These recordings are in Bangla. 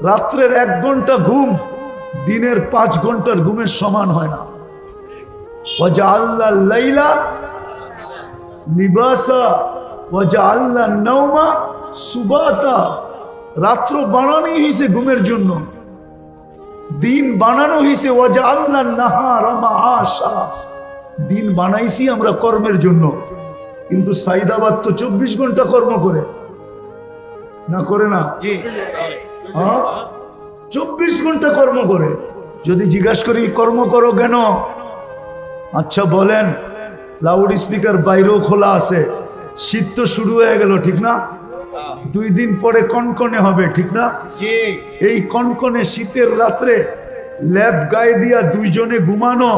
রাত্রের 1 ঘন্টা ঘুম দিনের 5 ঘন্টার ঘুমের সমান হয় না। ওয়াজআলনা লাইলা লিবাসা ওয়াজআলনা নাওমা সুবাতা। রাত্র বানানো হয়েছে ঘুমের জন্য, দিন বানানো হয়েছে ওয়াজআলনা নাহারা মাআশা। দিন বানাইছি আমরা কর্মের জন্য, কিন্তু সাইদাবাদ তো 24 ঘন্টা কর্ম করে না, করে না? 24 ঘন্টা কর্ম করে। যদি জিজ্ঞাসা করি কর্ম করো কেন, আচ্ছা বলেন, লাউড স্পিকার বাইরেও খোলা আছে, শীত তো শুরু হয়ে গেল, ঠিক না? 2 দিন পরে কনকনে হবে, ঠিক না? এই কনকনে শীতের রাত্রে ল্যাব গায়ে দিয়া 2 জনে ঘুমানো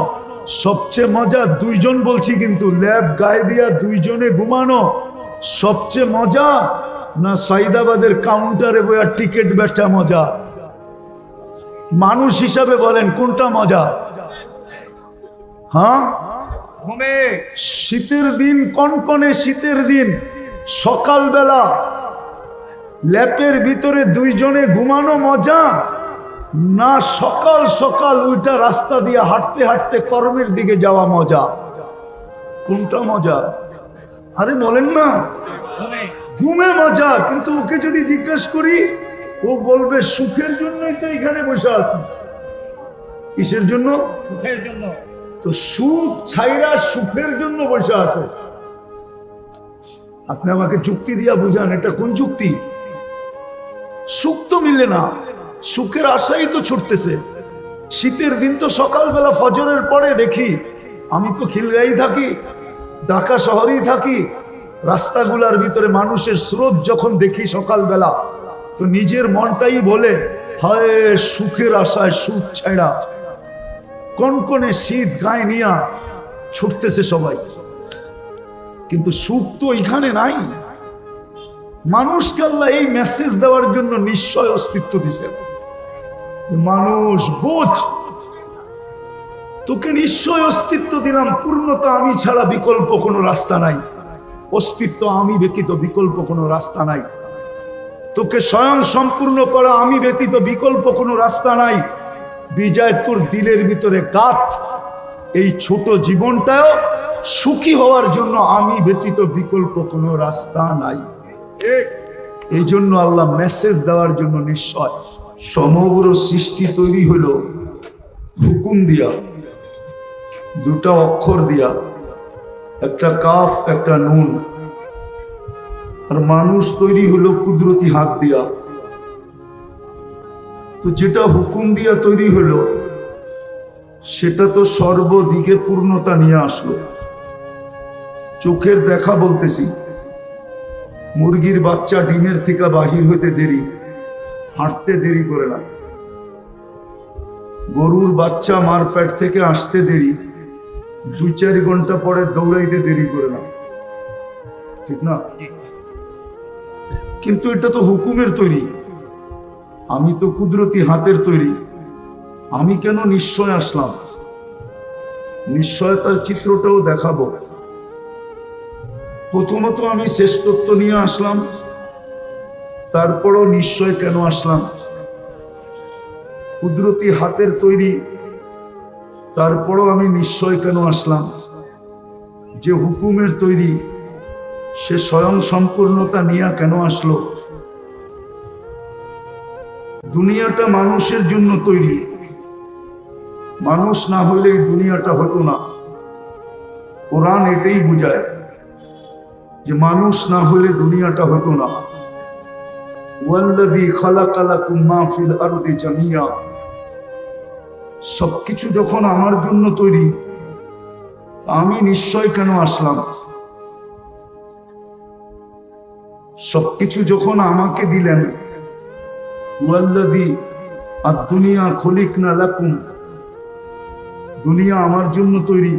সবচেয়ে মজা। 2 জন বলছি, কিন্তু ল্যাব গায়ে দিয়া 2 জনে ঘুমানো সবচেয়ে মজা, না সাইদাবাদের কাউন্টারে বইয়া টিকিট বেচা মজা? মানুষ হিসাবে বলেন কোনটা মজা? হ্যাঁ, শীতের দিন, কনকনে শীতের দিন সকালবেলা ল্যাপের ভিতরে 2 জনে ঘুমানো মজা, না সকাল সকাল ওইটা রাস্তা দিয়ে হাঁটতে হাঁটতে কর্মের দিকে যাওয়া মজা? কোনটা মজা? আরে বলেন না, ঘুমে মজা। কিন্তু ওকে যদি জিজ্ঞেস করি, ও বলবে সুখের জন্যই তো এখানে বসে আছি। কিসের জন্য? সুখের জন্য। তো সুখ ছাইরা সুখের জন্য বসে আছে। আপনি আমাকে যুক্তি দিয়া বুঝান, এটা কোন যুক্তি? সুখ তো মিলে না, সুখের আশাই তো ছুটতেছে। শীতের দিন তো সকালবেলা ফজরের পরে দেখি, আমি তো খিলগাঁই থাকি, ঢাকা শহরেই থাকি, রাস্তাগুলার ভিতরে মানুষের স্রোত যখন দেখি সকালবেলা, তো নিজের মনটাই বলে হায় সুখের আশায় সুখ ছাড়া কনকনে শীত গায়ে নিয়া ছুটতেছে সবাই। কিন্তু সুখ তো এখানে নাই। মানুষকে আল্লাহ এই মেসেজ দেওয়ার জন্য নিশ্চয় অস্তিত্ব দিছে। মানুষ বোঝ, তোকে নিশ্চয় অস্তিত্ব দিলাম, পূর্ণতা আমি ছাড়া বিকল্প কোনো রাস্তা নাই, অস্তিত্ব আমি ব্যতীত বিকল্প কোনো রাস্তা নাই, তোকে স্বয়ং সম্পূর্ণ করা আমি ব্যতীত বিকল্প কোনো রাস্তা নাই। বিজয় তোর দিলের ভিতরে গাত, এই ছোট জীবনটাও সুখী হওয়ার জন্য আমি ব্যতীত বিকল্প কোনো রাস্তা নাই। এই জন্য আল্লাহ মেসেজ দেওয়ার জন্য নিশ্চয় সমগ্র সৃষ্টি তৈরি হলো হুকুম দিয়া, 2টা অক্ষর দিয়া, একটা কাফ একটা নুন। আর মানুষ তৈরি হলো কুদরতি হাত দিয়া। তো যেটা হুকুম দিয়া তৈরি হলো সেটা তো সর্বদিকে পূর্ণতা নিয়ে আসলো। চোখের দেখা বলতেছি, মুরগির বাচ্চা ডিমের থেকে বাহির হইতে দেরি, হাঁটতে দেরি করে না। গরুর বাচ্চা মার পেট থেকে আসতে দেরি, 2-4 ঘন্টা পরে দৌড়াইতে দেরি করে না, ঠিক না? কিন্তু এটা তো হুকুমের তৈরি, আমি তো কুদরতি হাতের তৈরি। আমি কেন নিশ্চয় আসলাম? নিশ্চয়তার চিত্রটাও দেখাবো। প্রথমত আমি শ্রেষ্ঠত্ব নিয়ে আসলাম, তারপরও নিশ্চয় কেন আসলাম? কুদরতি হাতের তৈরি, তারপরও আমি নিশ্চয় কেন আসলাম? যে হুকুমের তৈরি সে স্বয়ং সম্পূর্ণতা নিয়ে কেন আসলো? দুনিয়াটা মানুষের জন্য তৈরি, মানুষ না হলে এই দুনিয়াটা হতো না। কোরআন এটাই বুঝায় যে মানুষ না হলে দুনিয়াটা হতো না। ওয়াল্লাযী খালাকা লাকুম মা ফিল আরদি জামিয়া। সবকিছু যখন আমার জন্য তৈরি, আমি নিশ্চয় কেন আসলাম? সবকিছু যখন আমাকে দিলেন, ওয়াল্লাযী আদ-দুনিয়া খুলিকনা লাকুম, দুনিয়া আমার জন্য তৈরি।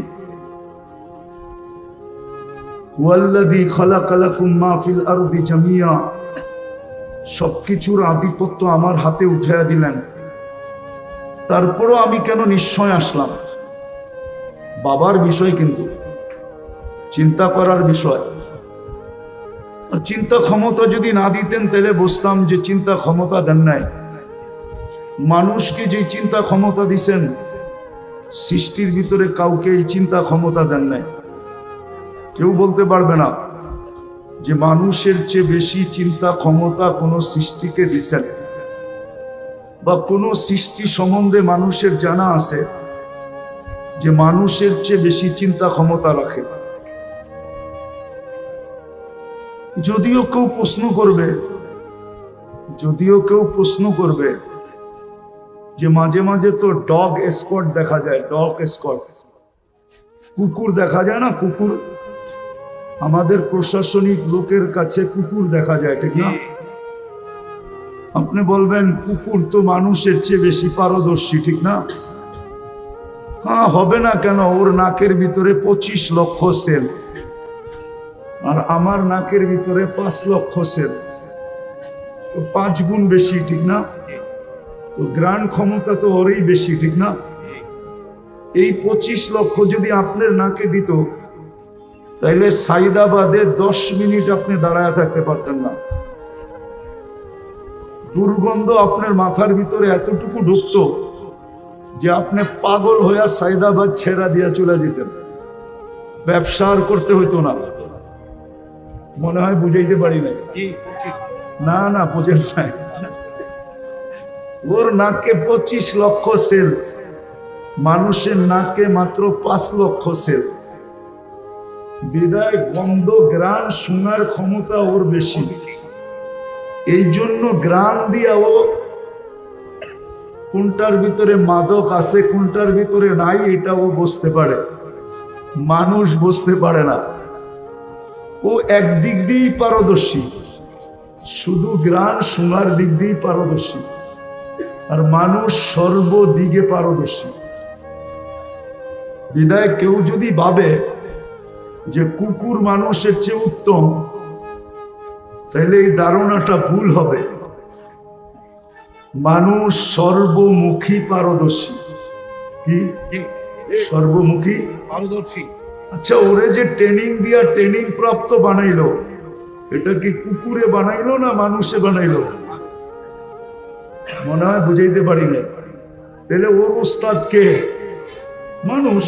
ওয়াল্লাযী খালাকা লাকুম মা ফিল আরদি জামিয়া, সবকিছুর আধিপত্য আমার হাতে উঠাইয়া দিলেন, তারপরও আমি কেন নিশ্চয় আসলাম? বাবার বিষয়, কিন্তু চিন্তা করার বিষয়। আর চিন্তা ক্ষমতা যদি না দিতেন তাহলে বুঝতাম যে চিন্তা ক্ষমতা দেন নাই। মানুষকে যে চিন্তা ক্ষমতা দিছেন, সৃষ্টির ভিতরে কাউকে এই চিন্তা ক্ষমতা দেন নাই। কেউ বলতে পারবে না যে মানুষের চেয়ে বেশি চিন্তা ক্ষমতা কোনো সৃষ্টিকে দিছেন, বা কোনো সৃষ্টি সম্বন্ধে মানুষের জানা আছে যে মানুষের চেয়ে বেশি চিন্তা ক্ষমতা রাখে। যদিও কেউ প্রশ্ন করবে যে মাঝে মাঝে তো ডগ স্কোয়াড দেখা যায়, ডগ স্কোয়াড, কুকুর দেখা যায় না, কুকুর আমাদের প্রশাসনিক লোকের কাছে কুকুর দেখা যায়, ঠিক না? আপনি বলবেন কুকুর তো মানুষের চেয়ে বেশি পারদর্শী, ঠিক না? হ্যাঁ, হবে না কেন? ওর নাকের ভিতরে 25 লক্ষ সেল, আর আমার নাকের ভিতরে 5 লক্ষ সেল, তো 5 গুণ বেশি, ঠিক না? তো গ্রাণ ক্ষমতা তো ওরই বেশি, ঠিক না? এই 25 লক্ষ যদি আপনার নাকে দিত, তাইলে সাইদাবাদে 10 মিনিট আপনি দাঁড়ায় থাকতে পারতেন না। দুর্গন্ধ আপনার মাথার ভিতরে এতটুকু ঢুকত যে আপনি পাগল হইয়া সাইদাবাদ ছেড়া দিয়া চলে যেতেন, ব্যবসা আর করতে হইতো না। মনে হয় বুঝাইতে পারি না। না বুঝেন নাই। ওর নাকে 25 লক্ষ সেল, মানুষের নাকে মাত্র 5 লক্ষ সেল। বিদায় গন্ধ গ্রাণ শোনার ক্ষমতা ওর বেশি। এই জন্য গ্রাণ দিয়া ও কোনটার ভিতরে মাদক আছে কোনটার ভিতরে নাই এটা ও বুঝতে পারে, মানুষ বুঝতে পারে না। ও একদিক দিয়েই পারদর্শী, শুধু গ্রাণ শোনার দিক দিয়েই পারদর্শী, আর মানুষ সর্বদিকে পারদর্শী। বিদায় কেউ যদি ভাবে যে কুকুর মানুষের চেয়ে উত্তম, তাহলে এই ধারণাটা ভুল হবে। মানুষ সর্বমুখী পারদর্শী। কি সর্বমুখী পারদর্শী? আচ্ছা, ওরে যে ট্রেনিং দিয়া ট্রেনিং প্রাপ্ত বানাইলো, এটা কি কুকুরে বানাইলো না মানুষে বানাইলো? মনে হয় বুঝাইতে পারি না। তাহলে ওর ওস্তাদ কে? মানুষ।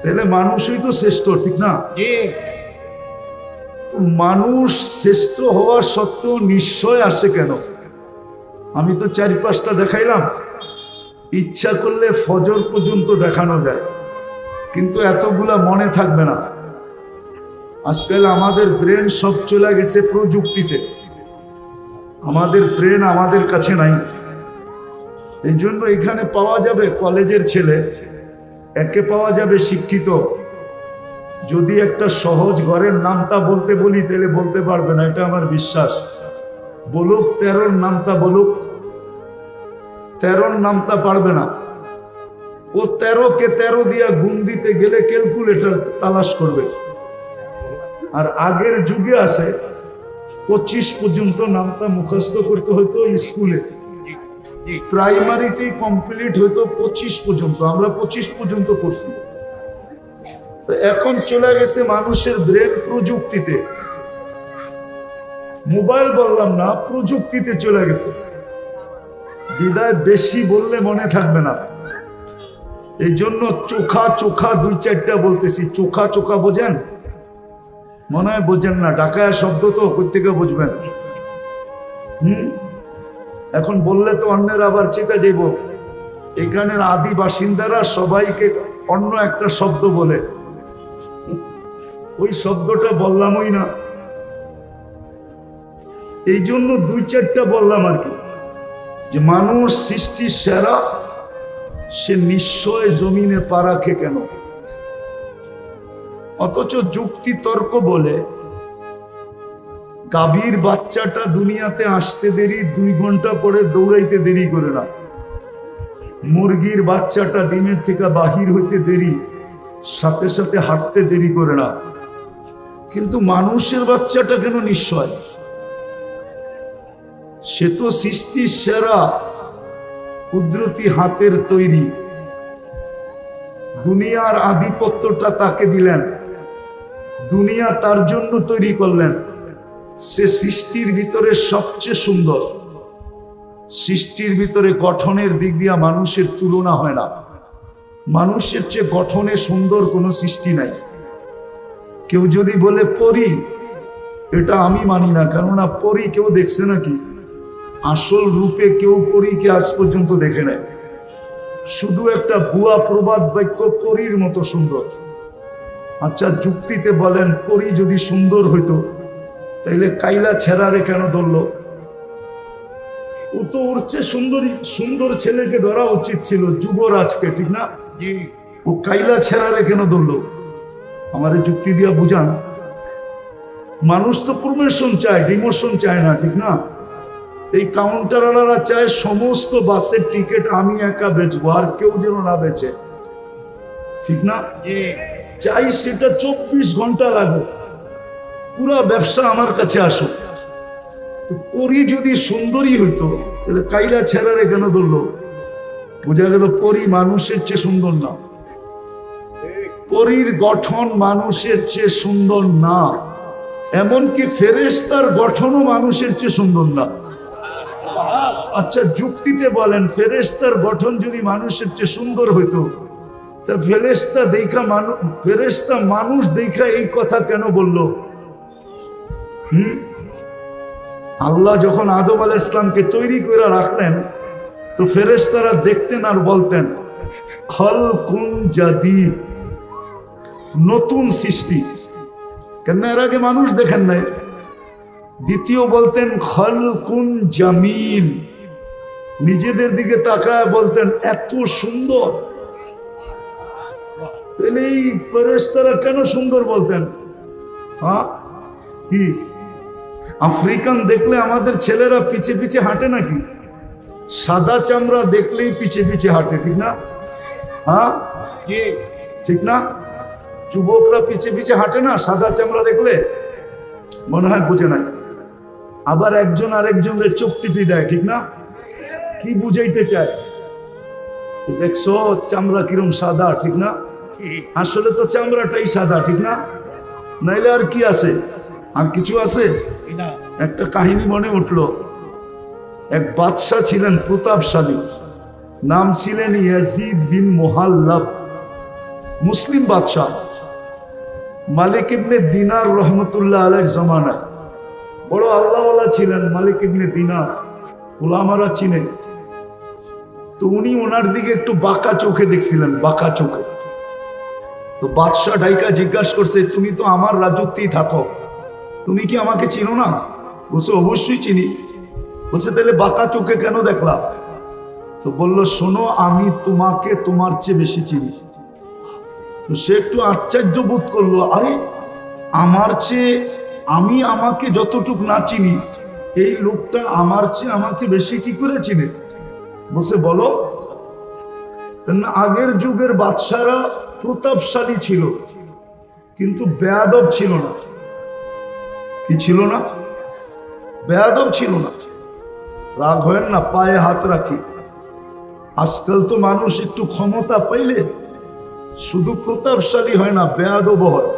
তাহলে মানুষই তো শ্রেষ্ঠ, ঠিক না? মানুষ শ্রেষ্ঠ হওয়া সত্ত্বেও নিশ্চয় আসে কেন? আমি তো 4-5টা দেখাইলাম, ইচ্ছা করলে ফজর পর্যন্ত দেখানো যায়, কিন্তু এতগুলা মনে থাকবে না। আজকাল আমাদের ব্রেন সব চলে গেছে প্রযুক্তিতে, আমাদের ব্রেন আমাদের কাছে নাই। এই জন্য এখানে পাওয়া যাবে কলেজের ছেলে, একে পাওয়া যাবে শিক্ষিত। যদি একটা সহজ ঘরের নামটা বলতে বলি তাহলে বলতে পারবে না, এটা আমার বিশ্বাস। বলুক 13 নামটা, বলুক 13 নামটা পারবে না। ও 13-কে 13 দিয়া গুণ দিতে গেলে ক্যালকুলেটর তালাশ করবে। আর আগের যুগে আছে 25 পর্যন্ত নামটা মুখস্থ করতে হইতো স্কুলে, প্রাইমারিতেই কমপ্লিট হইতো 25 পর্যন্ত। আমরা 25 পর্যন্ত করছি। তো এখন চলে গেছে মানুষের ব্রেন প্রযুক্তিতে, মোবাইল বললাম না, প্রযুক্তিতে চলে গেছে। বিদায় বেশি বললে মনে থাকবে না। এই জন্য চোখা 2-4টা বলতেছি। চোখা বোঝেন? মনে হয় বোঝেন না, ঢাকায় শব্দ তো কোত্থেকে বুঝবেন? এখন বললে তো অন্যের আবার চেতা যাইব। এখানের আদি বাসিন্দারা সবাইকে অন্য একটা শব্দ বলে, ওই শব্দটা বললামই না। এই জন্য 2-4টা বললাম আর কি, যে মানুষ সৃষ্টির সেরা, সে নিশ্চয় জমিনে পা রাখে কেন? অথচ যুক্তি তর্ক বলে গাভীর বাচ্চাটা দুনিয়াতে আসতে দেরি, 2 ঘন্টা পরে দৌড়াইতে দেরি করে না। মুরগির বাচ্চাটা ডিমের থেকে বাহির হইতে দেরি, সাথে সাথে হাঁটতে দেরি করে না। কিন্তু মানুষের বাচ্চাটা কেন নিশ্চয়? সে তো সৃষ্টির সেরা, কুদরতি হাতের তৈরি। দুনিয়ার আধিপত্যটা তাকে দিলেন, দুনিয়া তার জন্য তৈরি করলেন। সে সৃষ্টির ভিতরে সবচেয়ে সুন্দর, সৃষ্টির ভিতরে গঠনের দিক দিয়া মানুষের তুলনা হয় না। মানুষের চেয়ে গঠনে সুন্দর কোনো সৃষ্টি নাই। কেউ যদি বলে পরী, এটা আমি মানি না, কেননা পরী কেউ দেখছে নাকি? আসল রূপে কেউ পরীকে আজ পর্যন্ত দেখে নেয়। শুধু একটা ভুয়া প্রবাদ বাক্য পরীর মতো সুন্দর। আচ্ছা যুক্তিতে বলেন, পরী যদি সুন্দর হইতো তাইলে কাইলা ছেড়ারে কেন ধরলো? ও তো ওর চেয়ে সুন্দর ছেলেকে ধরা উচিত ছিল, যুবরাজকে, ঠিক না? ও কাইলা ছেড়ারে কেন ধরলো? আমার যুক্তি দিয়া বুঝান। মানুষ তো প্রমোশন চায়, ডিমোশন চায় না, ঠিক না? এই কাউন্টারওয়ালারা চায় সমস্ত বাসের টিকিট আমি একা বেচবো, আর কেউ যেন না বেচে, ঠিক না? চাই সেটা 24 ঘন্টা লাগবে, পুরা ব্যবসা আমার কাছে আসো। পরী যদি সুন্দরী হইতো তাহলে কাইলা ছেড়ারে কেন ধরলো? বোঝা গেল পরী মানুষের চেয়ে সুন্দর না। পরীর গঠন মানুষের চেয়ে সুন্দর না, এমনকি ফেরেশতার গঠনও মানুষের চেয়ে সুন্দর না। আচ্ছা যুক্তিতে বলেন, ফেরেশতার গঠন যদি মানুষের চেয়ে সুন্দর হইতো তা ফেরেশতা মানুষ দেখা এই কথা কেন বললো? আল্লাহ যখন আদম আলাইহিস সালামকে তৈরি করে রাখলেন তো ফেরেশতারা দেখতেন আর বলতেন খালকুন জাদীদ, নতুন সৃষ্টি। কেন এর আগে মানুষ দেখেন নাই? দ্বিতীয় বলতেন খালকুন জামিল, নিজেদের দিকে তাকায় বলতেন এত সুন্দর। তাহলে এই ফেরেশতারা কেন সুন্দর বলতেন? হ্যাঁ কি আফ্রিকান দেখলে আমাদের ছেলেরা পিছে পিছে হাঁটে নাকি? সাদা চামড়া দেখলেই পিছে পিছে হাঁটে, ঠিক না? হ্যাঁ ঠিক না? যুবকরা পিছে পিছে হাঁটে না সাদা চামড়া দেখলে? মনে হয় বুঝে নাই। আবার একজন আরেকজনের চোখ টিপি দেয়, ঠিক না? কি বুঝাইতে চায়? দেখছো চামড়া কিরম সাদা, ঠিক না? আসলে তো চামড়াটাই সাদা, ঠিক না? নাইলে আর কি আছে? আর কিছু আছে? একটা কাহিনী মনে উঠলো। এক বাদশাহ ছিলেন প্রতাপশালী, নাম ছিলেন ইয়াজিদ বিন মুহাল্লাব, মুসলিম বাদশাহ। মালিক ইবনে দিনার রহমতুল্লাহ আলাইহির জামানায় বড় আল্লাহওয়ালা ছিলেন মালিক ইবনে দিনার, ওলামারা চিনেন। তো উনি ওনার দিকে একটু বাঁকা চোখে দেখছিলেন, বাঁকা চোখে। তো বাদশাহ ডাইকা জিজ্ঞাসা করছে, তুমি তো আমার রাজত্বেই থাকো, তুমি কি আমাকে চিনো না? বলছে অবশ্যই চিনি। বলছে তাহলে বাঁকা চোখে কেন দেখলা? তো বলল শোনো, আমি তোমাকে তোমার চেয়ে বেশি চিনি। তো সে একটু আশ্চর্য বোধ করলো, আরে আমার চেয়ে আমি আমাকে যতটুক না চিনি, এই লোকটা আমার চেয়ে আমাকে বেশি কি করে চিনে? বলছে বলো। আগের যুগের বাদশারা প্রতাপশালী ছিল কিন্তু বেয়াদব ছিল না। কি ছিল না? বেয়াদব ছিল না। রাগ হয় না, পায়ে হাত রাখি। আজকাল তো মানুষ একটু ক্ষমতা পাইলে শুধু প্রতাপশালী হয় না, বেয়াদব হয়,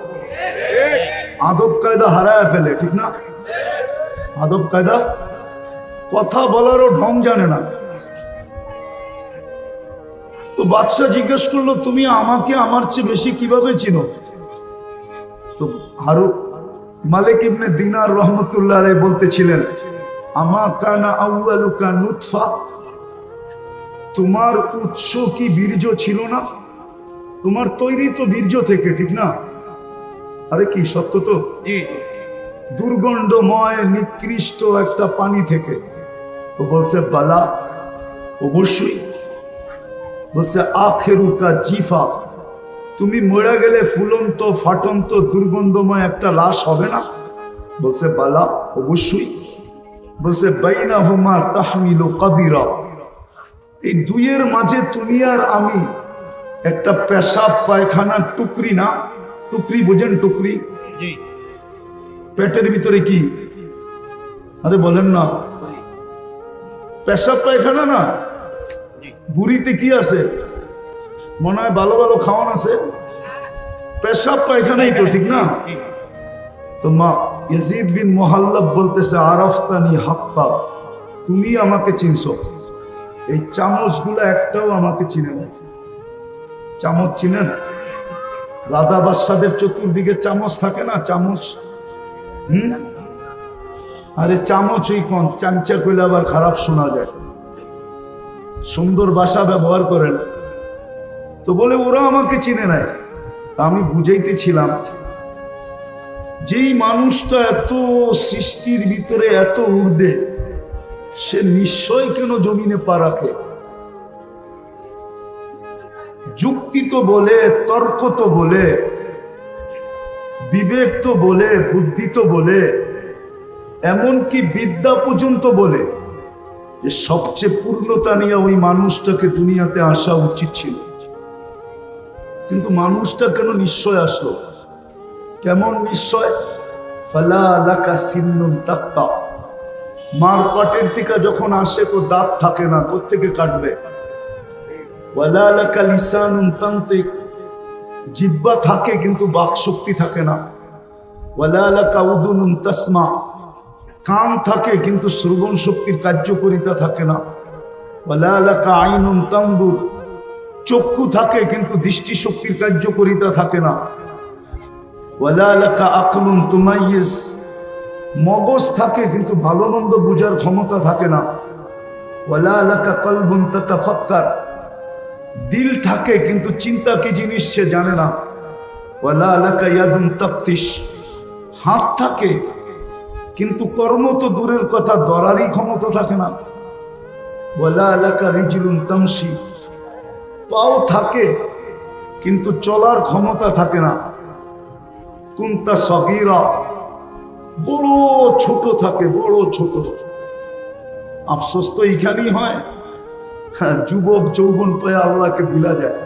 আদব কায়দা হারায় ফেলে, ঠিক না? আদব কায়দা, কথা বলারও ঢং জানে না। তো বাদশাহ জিজ্ঞেস করলো, তুমি আমাকে আমার চেয়ে বেশি কিভাবে চিনো? তো মালিক ইবনে দিনার রহমতুল্লাহ আলাইহি বলতেছিলেন, আমা কানা আউয়ালুকা নুতফা, তোমার উৎস কি বীর্য ছিল না? তোমার তৈরি তো বীর্য থেকে, ঠিক না? আরে কি সত্য তো? দুর্গন্ধময় নিকৃষ্ট একটা পানি থেকে। তো বলছে বালা, অবশ্যই। বলছে আখেরুকা জিফা, তুমি মরে গেলে ফুলন্ত ফাটন্ত দুর্গন্ধময় একটা লাশ হবে না? বলছে বালা, অবশ্যই। বলছে বাইনাহুমা তাহমিলু কাদিরা, এই দুইয়ের মাঝে তুমি আর আমি একটা পেশাব পায়খানার টুকরি না? টুকরি বোঝেন? টুকরি পেটের ভিতরে কি? আরে বলেন না, পেশাব পায়খানা না? বুড়িতে কি আছে? মনে হয় ভালো ভালো খাওয়ান আছে, পেশাব পায়খানাই তো, ঠিক না? তো মা ইয়াজিদ বিন মুহাল্লাব বলতেছে, আরাফতানি হাক্কা, তুমি আমাকে চিনছো, এই চামচগুলো একটাও আমাকে চিনে না। চামচ চিনেন? রাধা বাদশাদের চতুর্দিকে চামচ থাকে না, চামচ। আরে চামচ ওই কোন চামচা কইলে আবার খারাপ শোনা যায়, সুন্দর ভাষা ব্যবহার করেন। তো বলে ওরা আমাকে চিনে নাই। আমি বুঝাইতেছিলাম যেই মানুষটা এত সৃষ্টির ভিতরে এত ঊর্ধ্বে, সে নিশ্চয় কেন জমিনে পা রাখে? যুক্তি তো বলে, তর্ক তো বলে, বিবেক তো বলে, বুদ্ধি তো বলে, এমনকি বিদ্যা পর্যন্ত বলে যে সবচেয়ে পূর্ণতা নিয়ে ওই মানুষটাকে দুনিয়াতে আসা উচিত ছিল। কিন্তু মানুষটা কেন নিশ্চয় আসলো? কেমন নিশ্চয়? ফালা লাকা সিন্নুন তাক্তা, মার পাটের থেকে যখন আসে তো দাঁত থাকে না, কোত্থেকে কাটবে? ওয়ালা লাকা লিসানুন তানতিক, জিহ্বা থাকে কিন্তু বাক শক্তি থাকে না। ওয়ালা লাকা উযুনুন তাসমা, কান থাকে কিন্তু শ্রবণ শক্তির কার্যকারিতা থাকে না। ওয়ালা লাকা আইনুন তানদুর, চক্ষু থাকে কিন্তু দৃষ্টি শক্তির কার্যকারিতা থাকে না। ওয়ালা লাকা আকলুন তুমাইয়িজ, মগজ থাকে কিন্তু ভালো মন্দ বোঝার ক্ষমতা থাকে না। ওয়ালা লাকা কলবুন তাতাফাক্কার, দিল থাকে কিন্তু চিন্তা কি জিনিস সে জানে না। ওয়ালা লাকা ইয়াদুন তাফতিশ, হাত থাকে কিন্তু কর্ম তো দূরের কথা, ধরারই ক্ষমতা থাকে না। ওয়ালা লাকা রিজলুন তামশি, পাও থাকে কিন্তু চলার ক্ষমতা থাকে না। কুনতা সগীরা, বড় ছোট থাকে, বড় ছোট। আফসোস তো এইখানেই হয়, যুবক যৌবন পেয়ে আল্লাহকে ভুলা যায়।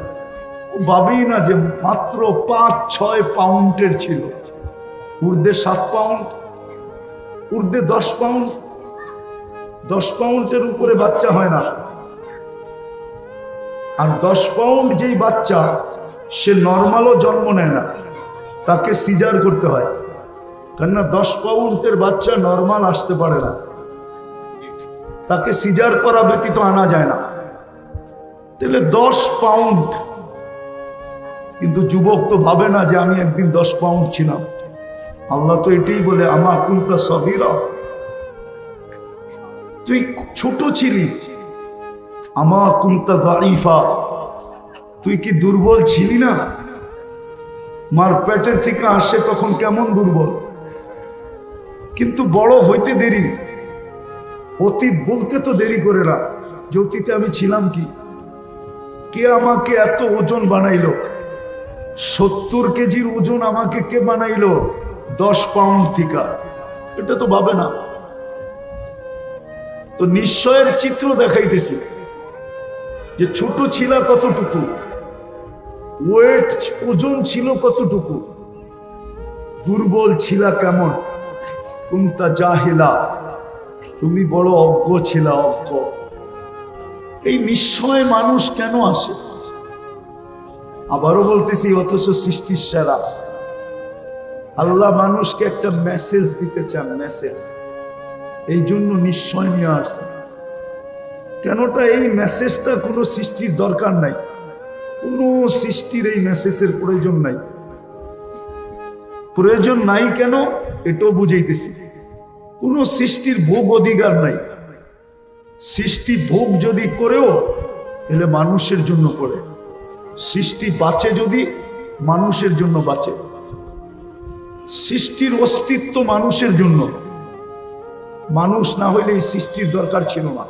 ও ভাবেই না যে মাত্র 5-6 পাউন্ডের ছিল, ঊর্ধ্বে 7 পাউন্ড, ঊর্ধ্বে 10 পাউন্ড। 10 পাউন্ডের উপরে বাচ্চা হয় না। আর 10 পাউন্ড যেই বাচ্চা, সে নর্মালও জন্ম নেয় না, তাকে সিজার করতে হয়। কেননা 10 পাউন্ডের বাচ্চা নর্মাল আসতে পারে না, তাকে সিজার করা ব্যতীত আনা যায় না। তাহলে 10 পাউন্ড, কিন্তু যুবক তো ভাবে না যে আমি একদিন 10 পাউন্ড ছিলাম। আল্লাহ তো এটাই বলে, আমা কুনতা সগীরা, তুই ছোট ছিলি। আমা কুনতা যায়ীফা, তুই কি দুর্বল ছিলি না? মার পেটের থেকে আসে তখন কেমন দুর্বল, কিন্তু বড় হইতে দেরি। অতীত বলতে তো দেরি করে না যে অতীতে আমি ছিলাম কি। কে আমাকে এত ওজন বানাইলো? 70 কেজির ওজন আমাকে কে বানাইলো 10 পাউন্ড থেকে? এটা তো ভাবে না। তো নিশ্চয়ের চিত্র দেখাইতেছি যে ছোট ছিল কতটুকু, ওয়েট ওজন ছিল কতটুকু, দুর্বল ছিল কেমন। কুনতা জাহিলা, তুমি বড় অজ্ঞ ছিল, অজ্ঞ। এই নিশ্চয় মানুষ কেন আসে? আবারও বলতেছি, অথচ সৃষ্টির সেরা আল্লাহ মানুষকে একটা মেসেজ দিতে চান, মেসেজ। এই জন্য নিশ্চয় নিয়ে আসছে। কেনটা এই মেসেজটা কোনো সৃষ্টির দরকার নাই, কোনো সৃষ্টির এই মেসেজের প্রয়োজন নাই। প্রয়োজন নাই কেন এটাও বুঝাইতেছি। কোনো সৃষ্টির ভোগ অধিকার নাই। সৃষ্টি ভোগ যদি করেও তাহলে মানুষের জন্য করে। সৃষ্টি বাঁচে যদি মানুষের জন্য বাঁচে। সৃষ্টির অস্তিত্ব মানুষের জন্য। মানুষ না হইলে এই সৃষ্টির দরকার ছিল না।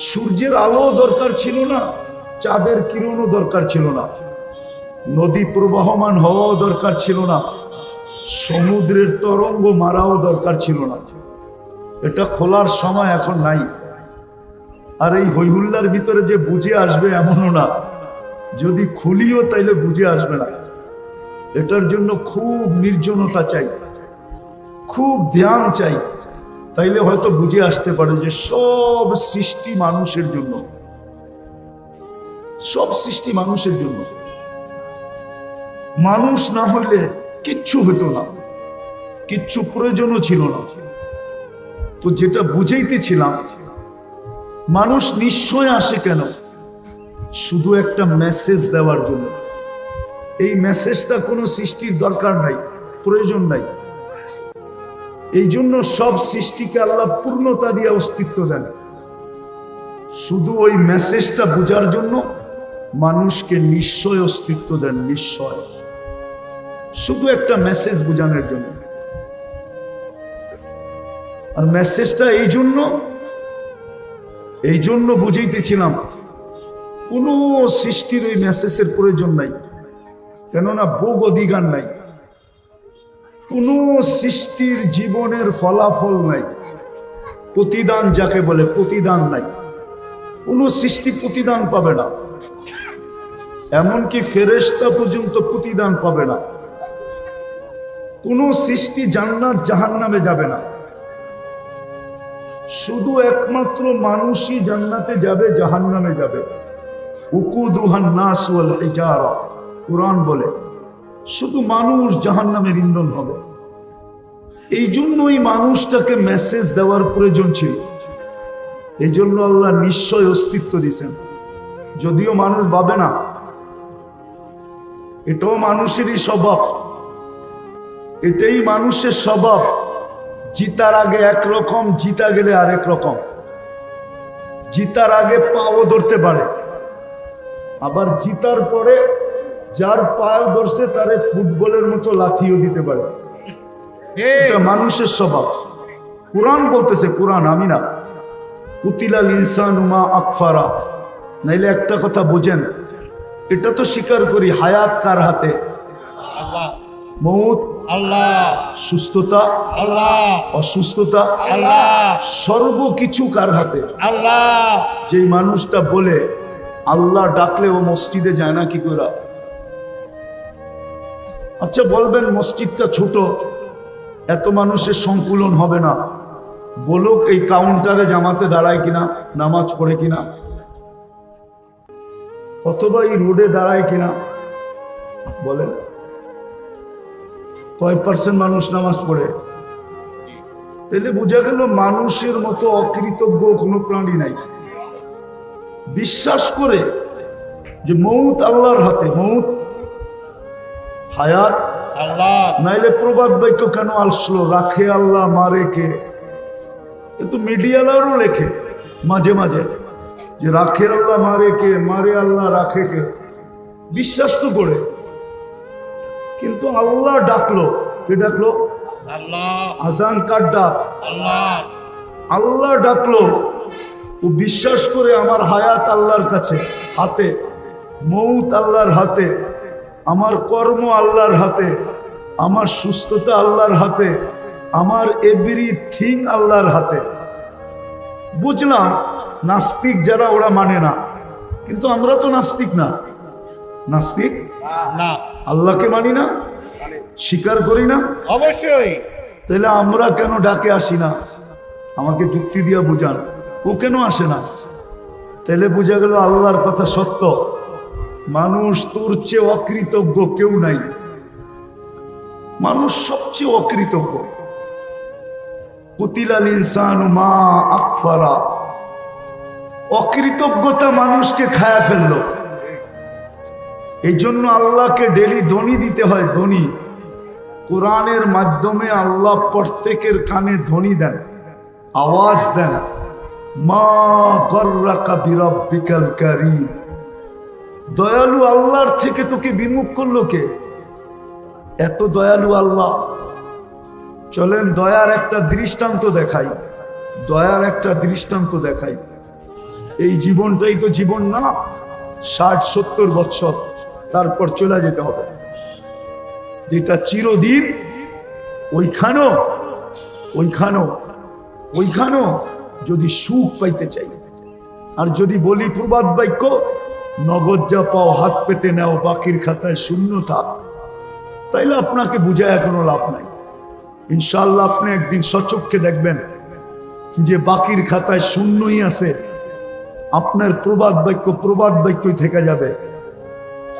সূর্যের আলো দরকার ছিল না, চাঁদের কিরণও দরকার ছিল না, নদী প্রবাহমান হওয়াও দরকার ছিল না, সমুদ্রের তরঙ্গ মারাও দরকার ছিল না। এটা খোলার সময় এখন নাই। আর এই হইহুল্লার ভিতরে যে বুঝে আসবে এমনও না, যদি খুলিও তাইলে বুঝে আসবে না। এটার জন্য খুব নির্জনতা চাই, খুব ধ্যান চাই, তাইলে হয়তো বুঝে আসতে পারে যে সব সৃষ্টি মানুষের জন্য। সব সৃষ্টি মানুষের জন্য। মানুষ না হলে কিচ্ছু হতো না, কিচ্ছু প্রয়োজনও ছিল না। তো যেটা বুঝাইতেছিলাম, মানুষ নিশ্চয় আসে কেন? শুধু একটা মেসেজ দেওয়ার জন্য। এই মেসেজটা কোনো সৃষ্টির দরকার নাই, প্রয়োজন নাই। এই জন্য সব সৃষ্টিকে আল্লাহ পূর্ণতা দিয়ে অস্তিত্ব দেন। শুধু ওই মেসেজটা বোঝার জন্য মানুষকে নিশ্চয় অস্তিত্ব দেন, নিশ্চয়। শুধু একটা মেসেজ বোঝানোর জন্য। আর মেসেজটা এই জন্য বুঝাইতেছিলাম, কোনো সৃষ্টির ওই মেসেজের প্রয়োজন নাই, কেননা ভোগ অধিকার নাই। কোনো সৃষ্টির জীবনের ফলাফল নাই, প্রতিদান যাকে বলে, প্রতিদান নাই। কোনো সৃষ্টি প্রতিদান পাবে না, এমনকি ফেরেশতা পর্যন্ত প্রতিদান পাবে না। কোনো সৃষ্টি জান্নাত জাহান্নামে যাবে না, শুধু একমাত্র মানুষই জান্নাতে যাবে, জাহান্নামে যাবে। উকুদুহান নাস ওয়াল হিজারা, কুরআন বলে শুধু মানুষ জাহান্নামের ইন্ধন হবে। এই জন্যই মানুষটাকে মেসেজ দেওয়ার প্রয়োজন ছিল। এই জন্য আল্লাহ নিশ্চয় অস্তিত্ব দিয়েছেন, যদিও মানুষ ভাবে না। এটাও মানুষেরই স্বভাব, এটাই মানুষের স্বভাব। জিতার আগে একরকম, জিতা গেলে আরেক রকম। জিতার আগে পাও ধরতে পারে, আবার জিতার পরে যার পাও ধরছে তারে ফুটবলের মতো লাথিও দিতে পারে। এটা মানুষের স্বভাব। কুরআন বলতেছে, কুরআন, আমি না। কুতিলাল ইনসানু মা আকফারা। নাইলে একটা কথা বোঝেন, এটা তো স্বীকার করি, হায়াত কার হাতে? আল্লাহ। মৌত আল্লাহ। সুস্থতা আল্লাহ। অসুস্থতা আল্লাহ। সর্বকিছু কার হাতে? আল্লাহ। যেই মানুষটা বলে আল্লাহ ডাকলে ও মসজিদে যায় না কি করে? আচ্ছা বলবেন মসজিদটা ছোট, এত মানুষের সংকুলন হবে না। বলুক এই কাউন্টারে জামাতে দাঁড়ায় কিনা, নামাজ পড়ে কিনা, অথবা এই রোডে দাঁড়ায় কিনা, বলেন কয় পার্সেন্ট মানুষ নামাজ পড়ে? তাহলে বোঝা গেল মানুষের মতো অকৃতজ্ঞ কোনো প্রাণী নাই। বিশ্বাস করে যে মৌত আল্লাহর হাতে, মৌত হায়াত আল্লাহ। নাইলে প্রবাদ বাক্য কেন আসলো, রাখে আল্লাহ মারে কে? কিন্তু মিডিয়ালারও লেখে মাঝে মাঝে যে রাখে আল্লাহ মারে কে, মারে আল্লাহ রাখে কে। বিশ্বাস তো করে, কিন্তু আল্লাহ ডাকলো, কে ডাকলো? আল্লাহ। আজান কার ডাক? আল্লাহ। আল্লাহ ডাকলো। ও বিশ্বাস করে আমার হায়াত আল্লাহর কাছে, হাতে, মৌত আল্লাহর হাতে, আমার কর্ম আল্লাহর হাতে, আমার সুস্থতা আল্লাহর হাতে, আমার এভরিথিং আল্লাহর হাতে। বুঝলাম নাস্তিক যারা ওরা মানে না, কিন্তু আমরা তো নাস্তিক না। নাস্তিক না, আল্লাহকে মানি না, স্বীকার করি না। অবশ্যই। তাহলে আমরা কেন ডাকে আসি না? আমাকে যুক্তি দিয়া বুঝান, ও কেন আসে না? তাহলে বোঝা গেল আল্লাহর কথা সত্য। মানুষ তোর চেয়ে অকৃতজ্ঞ কেউ নাই, মানুষ সবচেয়ে অকৃতজ্ঞ। কুতিলাল ইনসানু মা আকফারা। অকৃতজ্ঞতা মানুষকে খায়া ফেললো। এই জন্য আল্লাহকে ডেলি ধ্বনি দিতে হয়, ধ্বনি। কোরআনের মাধ্যমে আল্লাহ প্রত্যেকের কানে ধ্বনি দেন, আওয়াজ দেন। মা গররাকা বিরাব্বিকাল কারীম। দয়ালু আল্লাহর থেকে তোকে বিমুখ করলো কে? এত দয়ালু আল্লাহ। চলেন দয়ার একটা দৃষ্টান্ত দেখাই, দয়ার একটা দৃষ্টান্ত দেখাই। এই জীবনটাই তো জীবন না, 60-70 বছর, তারপর চলে যেতে হবে। যেটা চিরদিন, ওইখানেও যদি সুখ পাইতে চাই, আর যদি বলি প্রবাদ বাক্য, নগদ যা পাও হাত পেতে নেও, বাকির খাতায় শূন্য থাক, তাইলে আপনাকে বুঝায় কোনো লাভ নাই। ইনশাআল্লাহ আপনি একদিন সচক্ষে দেখবেন যে বাকির খাতায় শূন্যই আছে, আপনার প্রবাদ বাক্যই থেকে যাবে।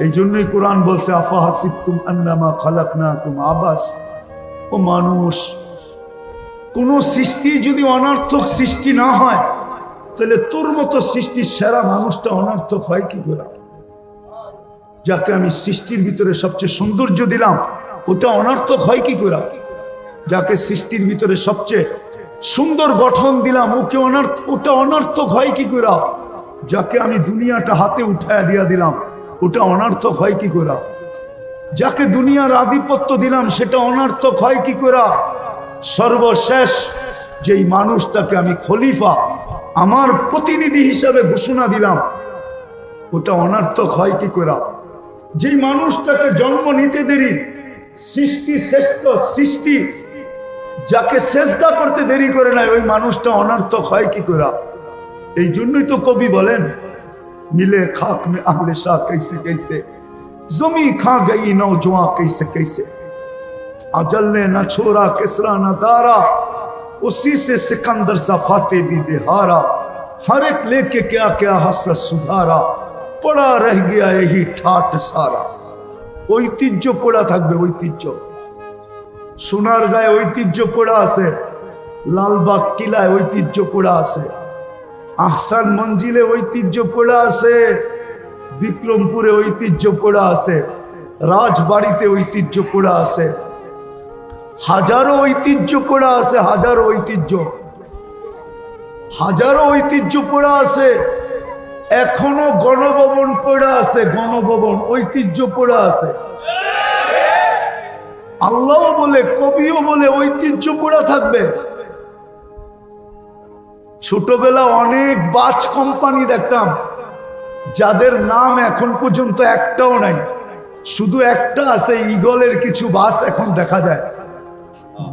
এই জন্যই কোরআন বলছে আফা হাসিবতুম আন্নামা খালাকনাকুম আবাস। ও মানুষ, কোনো সৃষ্টি যদি অনর্থক সৃষ্টি না হয়, তাহলে তোর মতো সৃষ্টির সেরা মানুষটা অনর্থক হয় কি করে? যাকে আমি সৃষ্টির ভিতরে সবচেয়ে সৌন্দর্য দিলাম, ওটা অনর্থক হয় কি করে? যাকে সৃষ্টির ভিতরে সবচেয়ে সুন্দর গঠন দিলাম, ওটা অনর্থক হয় কি করে? যাকে আমি দুনিয়াটা হাতে উঠায় দিয়া দিলাম, ওটা অনর্থক হয় কি করে? যাকে দুনিয়ার আধিপত্য দিলাম, সেটা অনর্থক হয় কি করে? সর্বশেষ যেই মানুষটাকে আমি খলিফা, আমার প্রতিনিধি হিসাবে ঘোষণা দিলাম, ওটা অনর্থক হয় কি করে? যেই মানুষটাকে জন্ম নিতে দেরি, সৃষ্টি শ্রেষ্ঠ সৃষ্টি, যাকে সেজদা করতে দেরি করে নাই, ওই মানুষটা অনর্থক হয় কি করে? এই জন্যই তো কবি বলেন, মিলে খাক মে আহলে শাহ कैसे कैसे जमी खा गई नौजवान कैसे कैसे अजल ने न छोड़ा किसरा न दारा उसी से सिकंदर सा फाते भी देहारा हर एक लेके क्या क्या हसरत सुधारा पड़ा रह गया यही ठाट सारा। ঐতিহ্য পড়া থাকবে, ঐতিহ্য। সোনার গায়ে ঐতিহ্য পড়া আছে, লালবাগ কিলায় ঐতিহ্য পড়া আছে, আহসান মঞ্জিলে ঐতিহ্য পড়া আছে, বিক্রমপুরে ঐতিহ্য পড়া আছে, রাজবাড়িতে ঐতিহ্য পড়া আছে, হাজারো ঐতিহ্য পড়া আছে, হাজারো ঐতিহ্য, হাজারো ঐতিহ্য পড়া আছে। এখনো গণভবন পড়া আছে, গণভবন ঐতিহ্য পড়া আছে। আল্লাহ বলে, কবিও বলে ঐতিহ্য পড়া থাকবে। ছোটবেলা অনেক বাস কোম্পানি দেখতাম, যাদের নাম এখন পর্যন্ত একটাও নাই, শুধু একটা আছে, ইগলের কিছু বাস এখন দেখা যায়,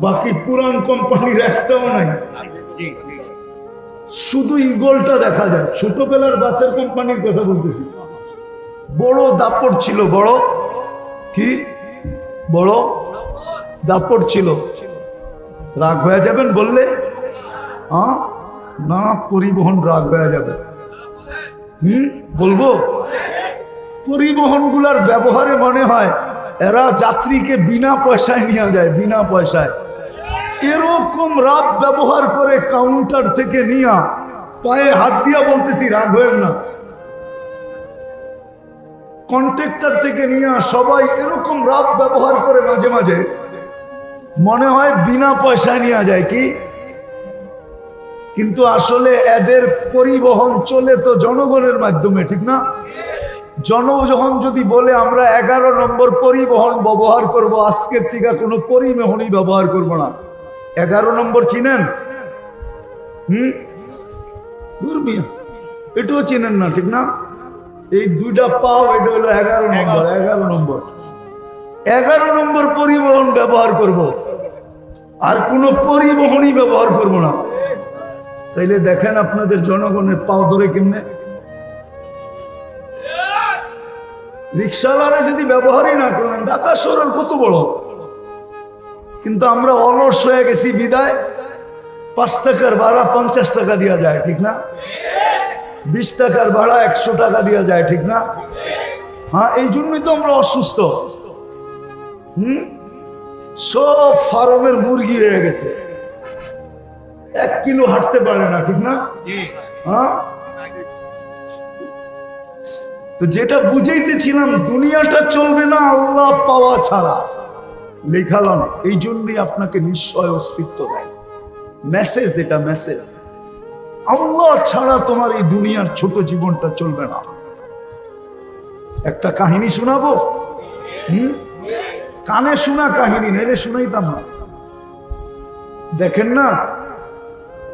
বাকি পুরান কোম্পানির একটাও নাই, শুধু ইগলটা দেখা যায়। ছোটবেলার বাসের কোম্পানির কথা বলতেছি। বড় দাপট ছিল, বড় কি বড় দাপট ছিল। রাগ হয়ে যাবেন বললে? না, পরিবহন রাগ হয়ে যাবে। বলবো, পরিবহনগুলার ব্যবহারে মনে হয় এরা যাত্রীকে বিনা পয়সায় নিয়ে যায়, বিনা পয়সায়। এরকম রাগ ব্যবহার করে কাউন্টার থেকে নিয়ে পায়ে হাত দিয়া বলতেছি, রাগ হয়েন না, কন্ট্রাক্টর থেকে নিয়ে সবাই এরকম রাগ ব্যবহার করে, মাঝে মাঝে মনে হয় বিনা পয়সায় নিয়ে যায় কি, কিন্তু আসলে এদের পরিবহন চলে তো জনগণের মাধ্যমে, ঠিক না? জনগণ যদি বলে আমরা 11 নম্বর পরিবহন ব্যবহার করব, আজকের থেকে কোনো পরিবহনই ব্যবহার করব না। 11 নম্বর চিনেন? দুর্মিয়া এটাও চিনেন না, ঠিক না? এই দুইটা পাও, এটা হলো 11 নম্বর। 11 নম্বর 11 নম্বর পরিবহন ব্যবহার করব, আর কোনো পরিবহনই ব্যবহার করব না। তাইলে দেখেন আপনাদের জনগণের পাও ধরে কেমনে। রিক্সাওয়ালারা যদি ব্যবহারই না করেন, ঢাকা শহরের কত বড়, কিন্তু আমরা অলস হয়ে গেছি বিদায় 5 টাকার ভাড়া 50 টাকা দেওয়া যায়, ঠিক না? 20 টাকার ভাড়া 100 টাকা দেওয়া যায়, ঠিক না? হ্যাঁ, এই জন্যই তো আমরা অসুস্থ। সব ফার্মের মুরগি হয়ে গেছে, 1 কিলো হাঁটতে পারে না, ঠিক না? হ্যাঁ, তো যেটা বুঝাইতেছিলাম, দুনিয়াটা চলবে না আল্লাহ পাওয়া ছাড়া। লেখালাম, এই জন্যই আপনাকে নিশ্চয় অস্তিত্ব দেয়। মেসেজ, এটা মেসেজ। আল্লাহ ছাড়া তোমার এই দুনিয়ার ছোট জীবনটা চলবে না। একটা কাহিনী শোনাবো? কানে শোনা কাহিনী, নেড়ে শুনাইতাম না। দেখেন না,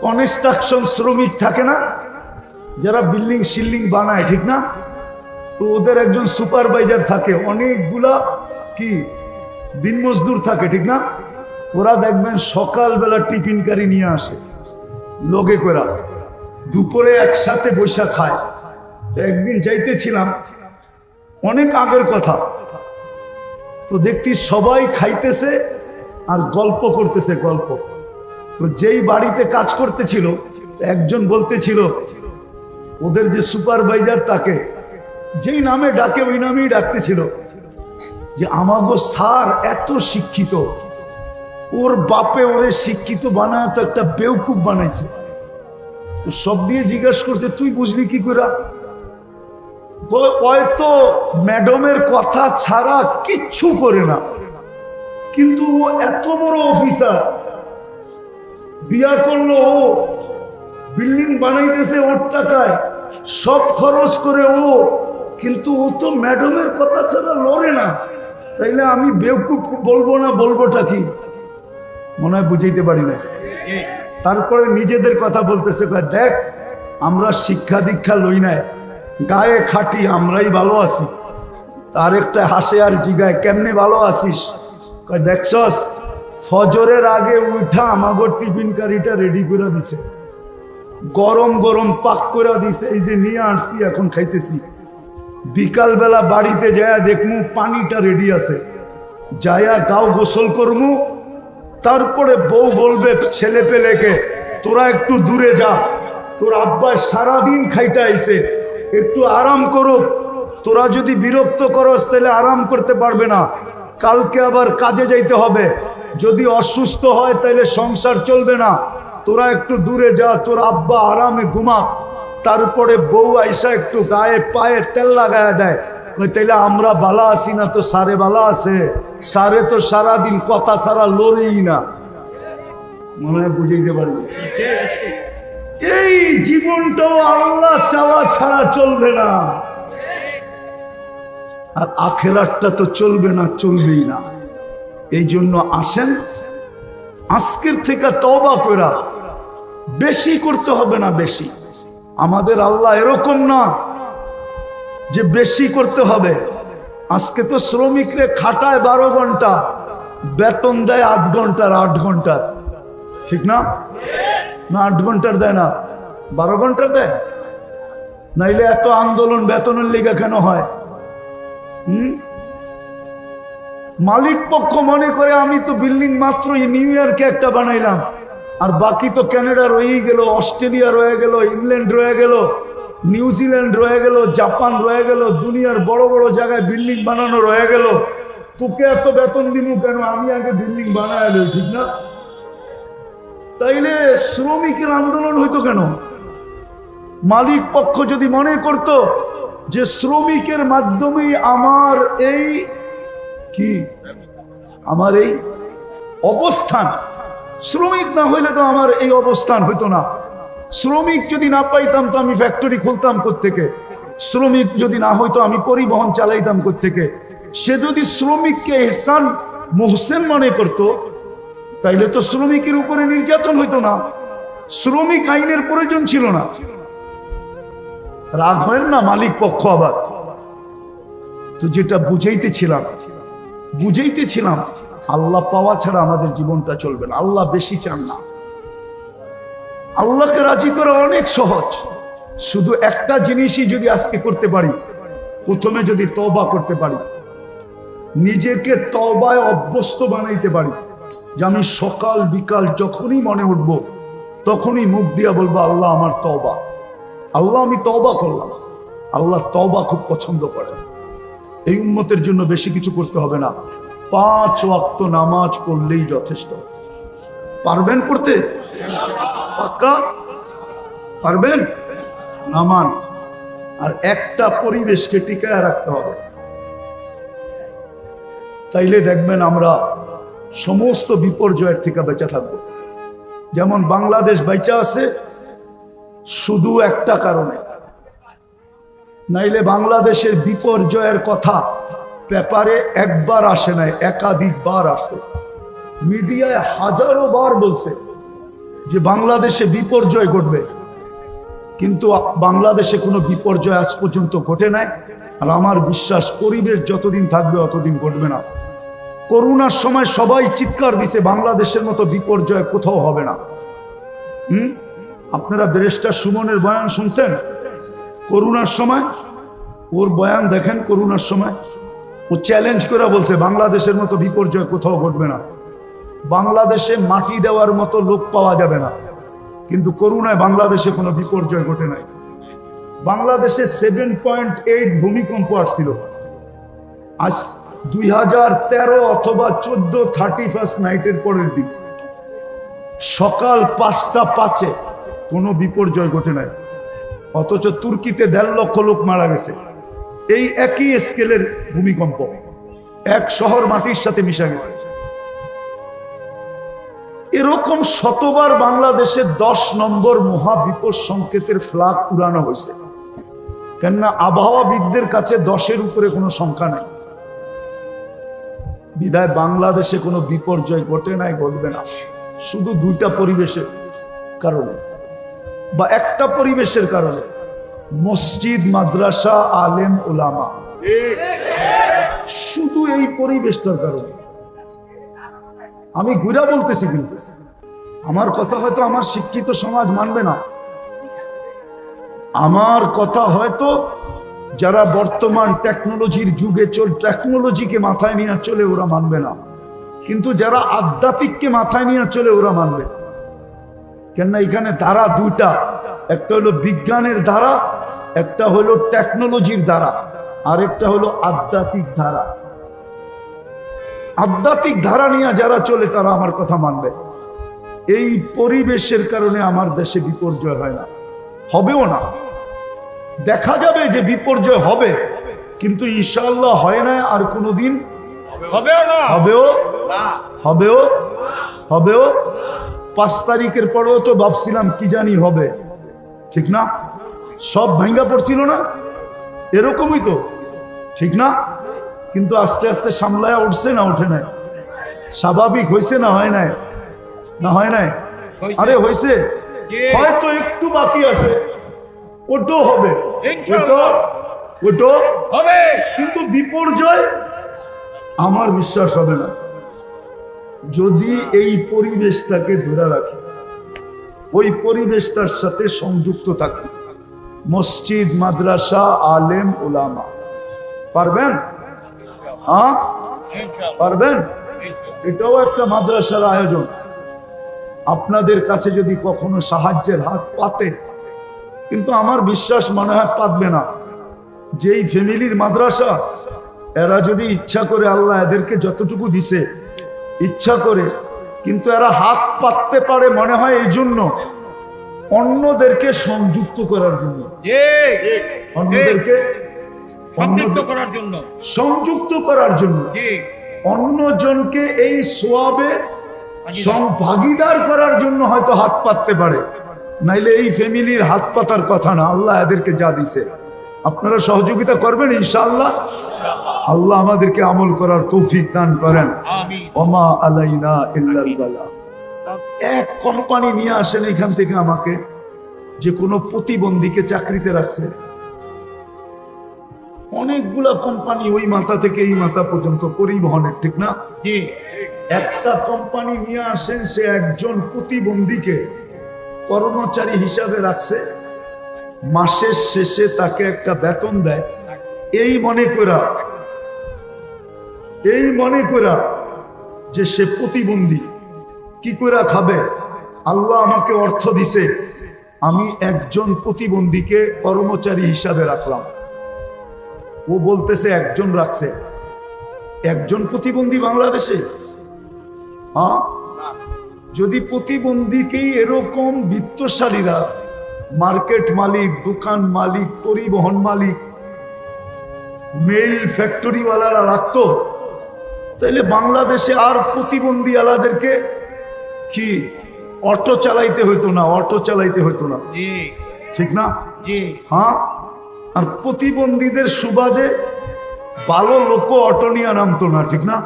কনস্ট্রাকশন শ্রমিক থাকে না, যারা বিল্ডিং শিল্ডিং বানায়, ঠিক না? তো ওদের একজন সুপারভাইজার থাকে, অনেকগুলা কি দিন মজদুর থাকে, ঠিক না? ওরা দেখবেন সকালবেলা টিফিন কারি নিয়ে আসে লগে করে, দুপুরে একসাথে বৈশা খায়। তো একদিন যাইতেছিলাম, অনেক আগের কথা, তো দেখছি সবাই খাইতেছে আর গল্প করতেছে, গল্প। তো যেই বাড়িতে কাজ করতেছিল, একজন বলতেছিল, ওদের যে সুপারভাইজার তাকে যেই নামে ডাকে ওই নামেই ডাকতেছিল, যে আমাগো স্যার এত শিক্ষিত, ওর বাপে ওরে শিক্ষিত বানায় তো একটা বেউকুফ বানাইছে। তো সব দিয়ে জিজ্ঞাসা করছে তুই বুঝলি কি করে? হয়তো ম্যাডামের কথা ছাড়া কিচ্ছু করে না, কিন্তু ও এত বড় অফিসার, বিয়া করলো, ও বিল্ডিং বানাইতেছে ওর টাকায়, সব খরচ করে ও, কিন্তু ও তো ম্যাডামের কথা ছাড়া লড়ে না। তাইলে আমি বেউকুফ বলবো না, বলবোটা কি? মনে হয় বুঝাইতে পারি না। তারপরে নিজেদের কথা বলতেছে, দেখ আমরা শিক্ষা দীক্ষা লই নাই, গায়ে খাটি, আমরাই ভালো আছি। তার একটা হাসে আর জিগায় কেমনে ভালো আছিস? দেখছস ফজরের আগে উঠা আমাগর টিফিন কারিটা রেডি করে দিছে, গরম গরম পাক করে দিছে, এই যে নিয়ে আসছি এখন খাইতেছি। বিকালবেলা বাড়িতে যায়া দেখমু পানিটা রেডি আছে, যায়া গাও গোসল করমু। তারপরে বউ বলবে ছেলে পেলেকে, তোরা একটু দূরে যা, তোর আব্বা সারাদিন খাইতে আইছে, একটু আরাম করো। তোরা যদি বিরক্ত করস তাহলে আরাম করতে পারবে না, কালকে আবার কাজে যাইতে হবে, যদি অসুস্থ হয় তাহলে সংসার চলবে না, তোরা একটু দূরে যা, তোর আব্বা আরামে ঘুমা। তারপরে বউ আইসা একটু গায়ে পায়ে তেল লাগায় দেয়, তাইলে আমরা বালা আছি না তো সারে বালা আছে? সারে তো সারাদিন কথা ছাড়া লড়েই না। মনে হয় বুঝাইতে পারবে। এই জীবনটাও আল্লাহ চাওয়া ছাড়া চলবে না, আর আখেরাতটা তো চলবে না, চলবেই না। এই জন্য আসেন আজকের থেকে তওবা কইরা, বেশি করতে হবে না, বেশি। আমাদের আল্লাহ এরকম না যে বেশি করতে হবে। আজকে তো শ্রমিকরে খাটায় 12 ঘন্টা, বেতন দেয় 8 ঘন্টার, 8 ঘন্টার, ঠিক না? না 8 ঘন্টার দেয় না, 12 ঘন্টার দেয়। নাইলে এত আন্দোলন বেতনের লিগা কেন হয়? মালিক পক্ষ মনে করে আমি তো বিল্ডিং মাত্র নিউ ইয়র্কে একটা বানাইলাম, আর বাকি তো কানাডা রয়েই গেল, অস্ট্রেলিয়া রয়ে গেল, ইংল্যান্ড রয়ে গেল, নিউজিল্যান্ড রয়ে গেল, জাপান রয়ে গেল, দুনিয়ার বড় বড় জায়গায় বিল্ডিং বানানো রয়ে গেল। তোকে এত বেতন দিব কেন? আমি আগে বিল্ডিং বানায় লই, ঠিক না? তাইলে শ্রমিকের আন্দোলন হইতো কেন? মালিক পক্ষ যদি মনে করত যে শ্রমিকের মাধ্যমেই আমার এই কি, আমার এই অবস্থান, শ্রমিক না হইলে তো আমার এই অবস্থান হইতো না। শ্রমিক যদি না পাইতাম তো আমি ফ্যাক্টরি খুলতাম কোত্থেকে? শ্রমিক যদি না হইতো আমি পরিবহন চালাইতাম কোত্থেকে? সে যদি শ্রমিককে এহসান মোহসেন মনে করত, তাইলে তো শ্রমিকের উপরে নির্যাতন হইতো না, শ্রমিক আইনের প্রয়োজন ছিল না। রাগ হয় না মালিক পক্ষ আবার? তো যেটা বুঝাইতেছিলাম আল্লাহ পাওয়া ছাড়া আমাদের জীবনটা চলবে না। আল্লাহ বেশি চান না। আল্লাহকে রাজি করা অনেক সহজ, শুধু একটা জিনিসই যদি আজকে করতে পারি, প্রথমে যদি তওবা করতে পারি, নিজেকে তওবায় অভ্যস্ত বানাইতে পারি, যে আমি সকাল বিকাল যখনই মনে উঠব তখনই মুখ দিয়া বলবো আল্লাহ আমার তওবা, আল্লাহ আমি তওবা করলাম। আল্লাহ তওবা খুব পছন্দ করেন। এই উম্মতের জন্য বেশি কিছু করতে হবে না, 5 ওয়াক্ত নামাজ পড়লেই যথেষ্ট। পারবেন পড়তে? পাক্কা পারবেন? নামান। আর একটা পরিবেশকে টিকায় রাখতে হবে, তাইলে দেখবেন আমরা সমস্ত বিপর্যয়ের থেকে বেঁচে থাকবো। যেমন বাংলাদেশ বেঁচে আছে শুধু একটা কারণে, নাইলে বাংলাদেশের বিপর্যয়ের কথা পেপারে একবার আসে নাই, একাধিকবার আসছে। মিডিয়ায় হাজারো বার বলছে যে বাংলাদেশে বিপর্যয় ঘটবে, কিন্তু বাংলাদেশে কোনো বিপর্যয় আজ পর্যন্ত ঘটে নাই। আর আমার বিশ্বাস পরিবেশ যতদিন থাকবে অতদিন ঘটবে না। করোনার সময় সবাই চিৎকার দিছে বাংলাদেশের মতো বিপর্যয় কোথাও হবে না। আপনারা ব্যারিস্টার সুমনের বয়ান শুনছেন করোনার সময়? ওর বয়ান দেখেন। করোনার সময় ও চ্যালেঞ্জ করে বলছে বাংলাদেশের মতো বিপর্যয় কোথাও ঘটবে না, বাংলাদেশে মাটি দেওয়ার মতো লোক পাওয়া যাবে না। কিন্তু করোনায় বাংলাদেশে কোনো বিপর্যয় ঘটে নাই। বাংলাদেশে 7.8 ভূমিকম্প আসছিল, আজ 2013 অথবা 14 31 নাইটের পরের দিন সকাল 5:05 কোনো বিপর্যয় ঘটে নাই, অথচ তুর্কিতে 1.5 লক্ষ লোক মারা গেছে। এই একই স্কেলের ভূমিকম্প এক শহর মাটির সাথে মিশা গেছে। এরকম শতবার বাংলাদেশের 10 নম্বর মহাবিপদ সংকেতের ফ্ল্যাগ উড়ানো হয়েছে, কেননা আবহাওয়াবিদদের কাছে 10-এর উপরে কোনো সংখ্যা নাই। বিদায় বাংলাদেশে কোনো বিপর্যয় ঘটে নাই, ঘটবে না, শুধু 2টা পরিবেশের কারণে বা একটা পরিবেশের কারণে, মসজিদ, মাদ্রাসা, আলেম, ওলামা, শুধু এই পরিবেশটার কারণে। আমি ঘুরা বলতেছি, কিন্তু আমার কথা হয়তো আমার শিক্ষিত সমাজ মানবে না, আমার কথা হয়তো যারা বর্তমান টেকনোলজির যুগে টেকনোলজিকে মাথায় নিয়ে চলে ওরা মানবে না, কিন্তু যারা আধ্যাত্মিককে মাথায় নিয়ে চলে ওরা মানবে। কেননা এখানে ধারা 2টা, একটা হলো বিজ্ঞানের ধারা, একটা হলো টেকনোলজির ধারা, আর একটা হলো আধ্যাত্মিক ধারা। আধ্যাত্মিক ধারা নিয়ে যারা চলে তারা আমার কথা মানবে। এই পরিবেশের কারণে আমার দেশে বিপর্যয় হয় না, হবেও না। দেখা যাবে যে বিপর্যয় হবে, কিন্তু ইনশাআল্লাহ হয় না, আর কোনোদিন হবেও না, হবেও হবেও হবেও 5 তারিখের পরেও তো ভাবছিলাম কি জানি হবে, ঠিক না? সব ভাঙ্গা পড়ছিল না, এরকমই তো, ঠিক না? কিন্তু আস্তে আস্তে সামলায় উঠছে না উঠে নাই? স্বাভাবিক হয়েছে না হয় নাই? না হয় নাই? আরে হয়েছে, হয়তো একটু বাকি আছে, ওটাও হবে, ওটাও হবে, কিন্তু বিপর্যয় আমার বিশ্বাস হবে না যদি এই পরিবেশটাকে ধরে রাখি, ওই পরিবেশটার সাথে সংযুক্ত থাকি। মসজিদ, মাদ্রাসা, আলেম, ওলামা, পারবেন? হ্যাঁ পারবেন? এটাও একটা মাদ্রাসার আয়োজন। আপনাদের কাছে যদি কখনো সাহায্যের হাত পাতে, কিন্তু আমার বিশ্বাস মনে হয় পাতবে না। যেই ফ্যামিলির মাদ্রাসা, এরা যদি ইচ্ছা করে, আল্লাহ এদেরকে যতটুকু দিছে ইচ্ছা করে, কিন্তু এরা হাত পাততে পারে মনে হয় এই জন্য অন্যদেরকে সংযুক্ত করার জন্য, অন্যদেরকে সম্পৃক্ত করার জন্য, সংযুক্ত করার জন্য, অন্যজনকে এই সোয়াবে ভাগীদার করার জন্য হয়তো হাত পাততে পারে, নাইলে এই ফ্যামিলির হাত পাতার কথা না। আল্লাহ এদেরকে যা দিছে, আপনারা সহযোগিতা করবেন ইনশাআল্লাহ। আল্লাহ আমাদেরকে আমল করার তৌফিক দান করেন। ওমা আলাইনা ইল্লাল বালাগ। এক কোম্পানি নিয়ে আসেন এখান থেকে আমাকে, যে কোনো প্রতিবন্ধীকে চাকরিতে রাখছে। অনেকগুলা কোম্পানি ওই মাথা থেকে এই মাথা পর্যন্ত পরিবহনের, ঠিক না? একটা কোম্পানি নিয়ে আসেন, সে একজন প্রতিবন্ধীকে কর্মচারী হিসাবে রাখছে, মাসের শেষে তাকে একটা বেতন দেয়, এই মনে করা যে সে প্রতিবন্ধী। কি করে খাবে? আল্লাহ আমাকে অর্থ দিছে, আমি একজন প্রতিবন্ধীকে কর্মচারী হিসাবে রাখলাম। ও বলতেছে একজন রাখছে, একজন প্রতিবন্ধী বাংলাদেশে? হ্যাঁ, যদি প্রতিবন্ধীকেই এরকম বিত্তশালীরা, মার্কেট মালিক, দোকান মালিক, পরিবহন মালিক, মেল ফ্যাক্টরিওয়ালারা রাখতো, তাহলে বাংলাদেশে আর প্রতিবন্ধী আলাদেরকে কি অটো চালাইতে হইতো না, অটো চালাইতে হইতো না, ঠিক না? হ্যাঁ, আর প্রতিবন্ধীদের সুবাদে ভালো লোক অটো নিয়ে নামতো না, ঠিক না?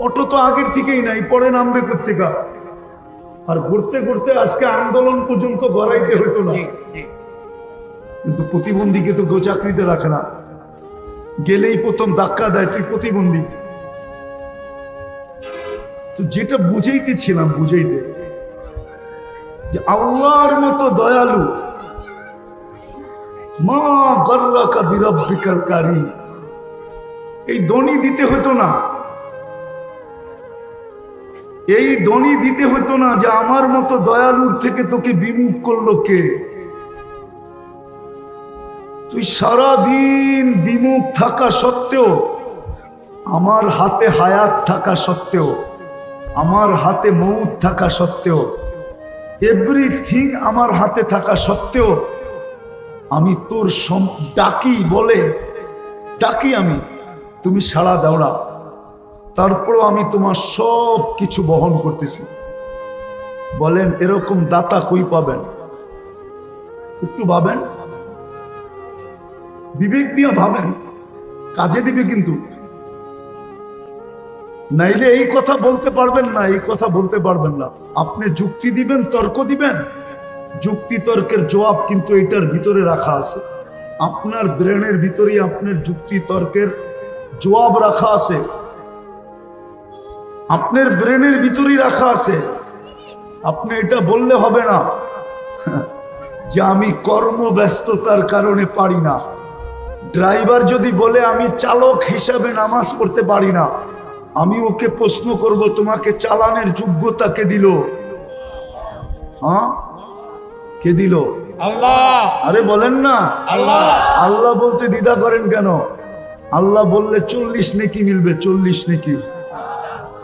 অটো তো আগের থেকেই নাই, পরে নামবে কোথেকে? আর ঘুরতে ঘুরতে আজকে আন্দোলন পর্যন্ত গড়াইতে হইতো না। কিন্তু প্রতিবন্ধীকে তো কেউ চাকরিতে রাখে না, গেলেই প্রথম ধাক্কা দেয়, তুই প্রতিবন্ধী। তো যেটা বুঝাইতেছিলাম, যে আল্লাহর মতো দয়ালু, মা গর্রাকা বিরাব্বিকাল কারীম, এই ধনী দিতে হতো না, এই ধনী দিতে হতো না, যে আমার মতো দয়ালুর থেকে তোকে বিমুখ করলো কে? তুই সারাদিন বিমুখ থাকা সত্ত্বেও আমার হাতে হায়াত থাকা সত্ত্বেও, আমার হাতে মউত থাকা সত্ত্বেও, এভরিথিং আমার হাতে থাকা সত্ত্বেও আমি তোর ডাকি বলে ডাকি, আমি তুমি সাড়া দাও না, তারপরও আমি তোমার সব কিছু বহন করতেছি। বলেন এরকম দাতা কই পাবেন? একটু ভাবেন, বিবেক দিয়ে ভাবেন, কাজে দিবে কিন্তু। নাইলে এই কথা বলতে পারবেন না, এই কথা বলতে পারবেন না। আপনি যুক্তি দিবেন, তর্ক দিবেন, যুক্তি তর্কের জবাব কিন্তু এটার ভিতরে রাখা আছে। আপনার ব্রেনের ভিতরেই আপনার যুক্তি তর্কের জবাব রাখা আছে, আপনার ব্রেনের ভিতরেই রাখা আছে। আপনি এটা বললে হবে না যে আমি কর্মব্যস্ততার কারণে পারি না। ড্রাইভার যদি বলে আমি চালক হিসাবে নামাজ পড়তে পারি না, আমি ওকে প্রশ্ন করব তোমাকে চালানের যোগ্যতা কে দিল? হ্যাঁ, কে দিল? আল্লাহ। আরে বলেন না আল্লাহ। আল্লাহ বলতে দ্বিধা করেন কেন? আল্লাহ বললে 40 নেকি মিলবে, 40 নেকি।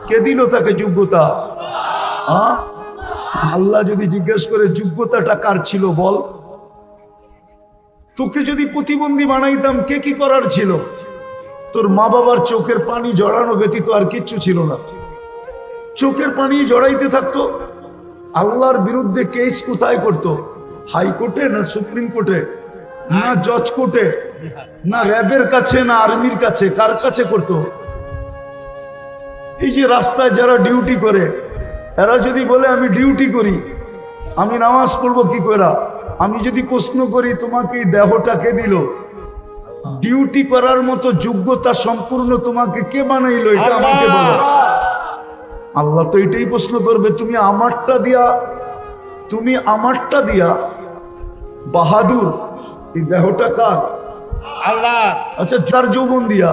কে দিল তাকে যোগ্যতা? হ্যাঁ, আল্লাহ যদি জিজ্ঞেস করে যোগ্যতাটা কার ছিল বল। তোকে যদি প্রতিবন্ধী বানাইতাম কে কি করার ছিল? তোর মা বাবার চোখের পানি জড়ানো ব্যতীত আর কিচ্ছু ছিল না। চোখের পানি জড়াইতে থাকতো। আল্লাহর বিরুদ্ধে কেস কোথায় করতো? হাইকোর্টে না সুপ্রিম কোর্টে না জজ কোর্টে না র্যাবের কাছে না আর্মির কাছে? কার কাছে করতো? এই যে রাস্তায় যারা ডিউটি করে, এরা যদি বলে আমি ডিউটি করি, আমি নামাজ পড়বো কি করে? আমি যদি প্রশ্ন করি তোমাকে এই দেহটা কে দিল? ডিউটি করার মতো যোগ্যতা সম্পূর্ণ তোমাকে কে বানাইলো? এটা আমাকে বলো। আল্লাহ তো এটাই প্রশ্ন করবে, তুমি আমারটা দিয়া বাহাদুর, এই দেহটা কার? আল্লাহ। আচ্ছা, যার যৌবন দিয়া,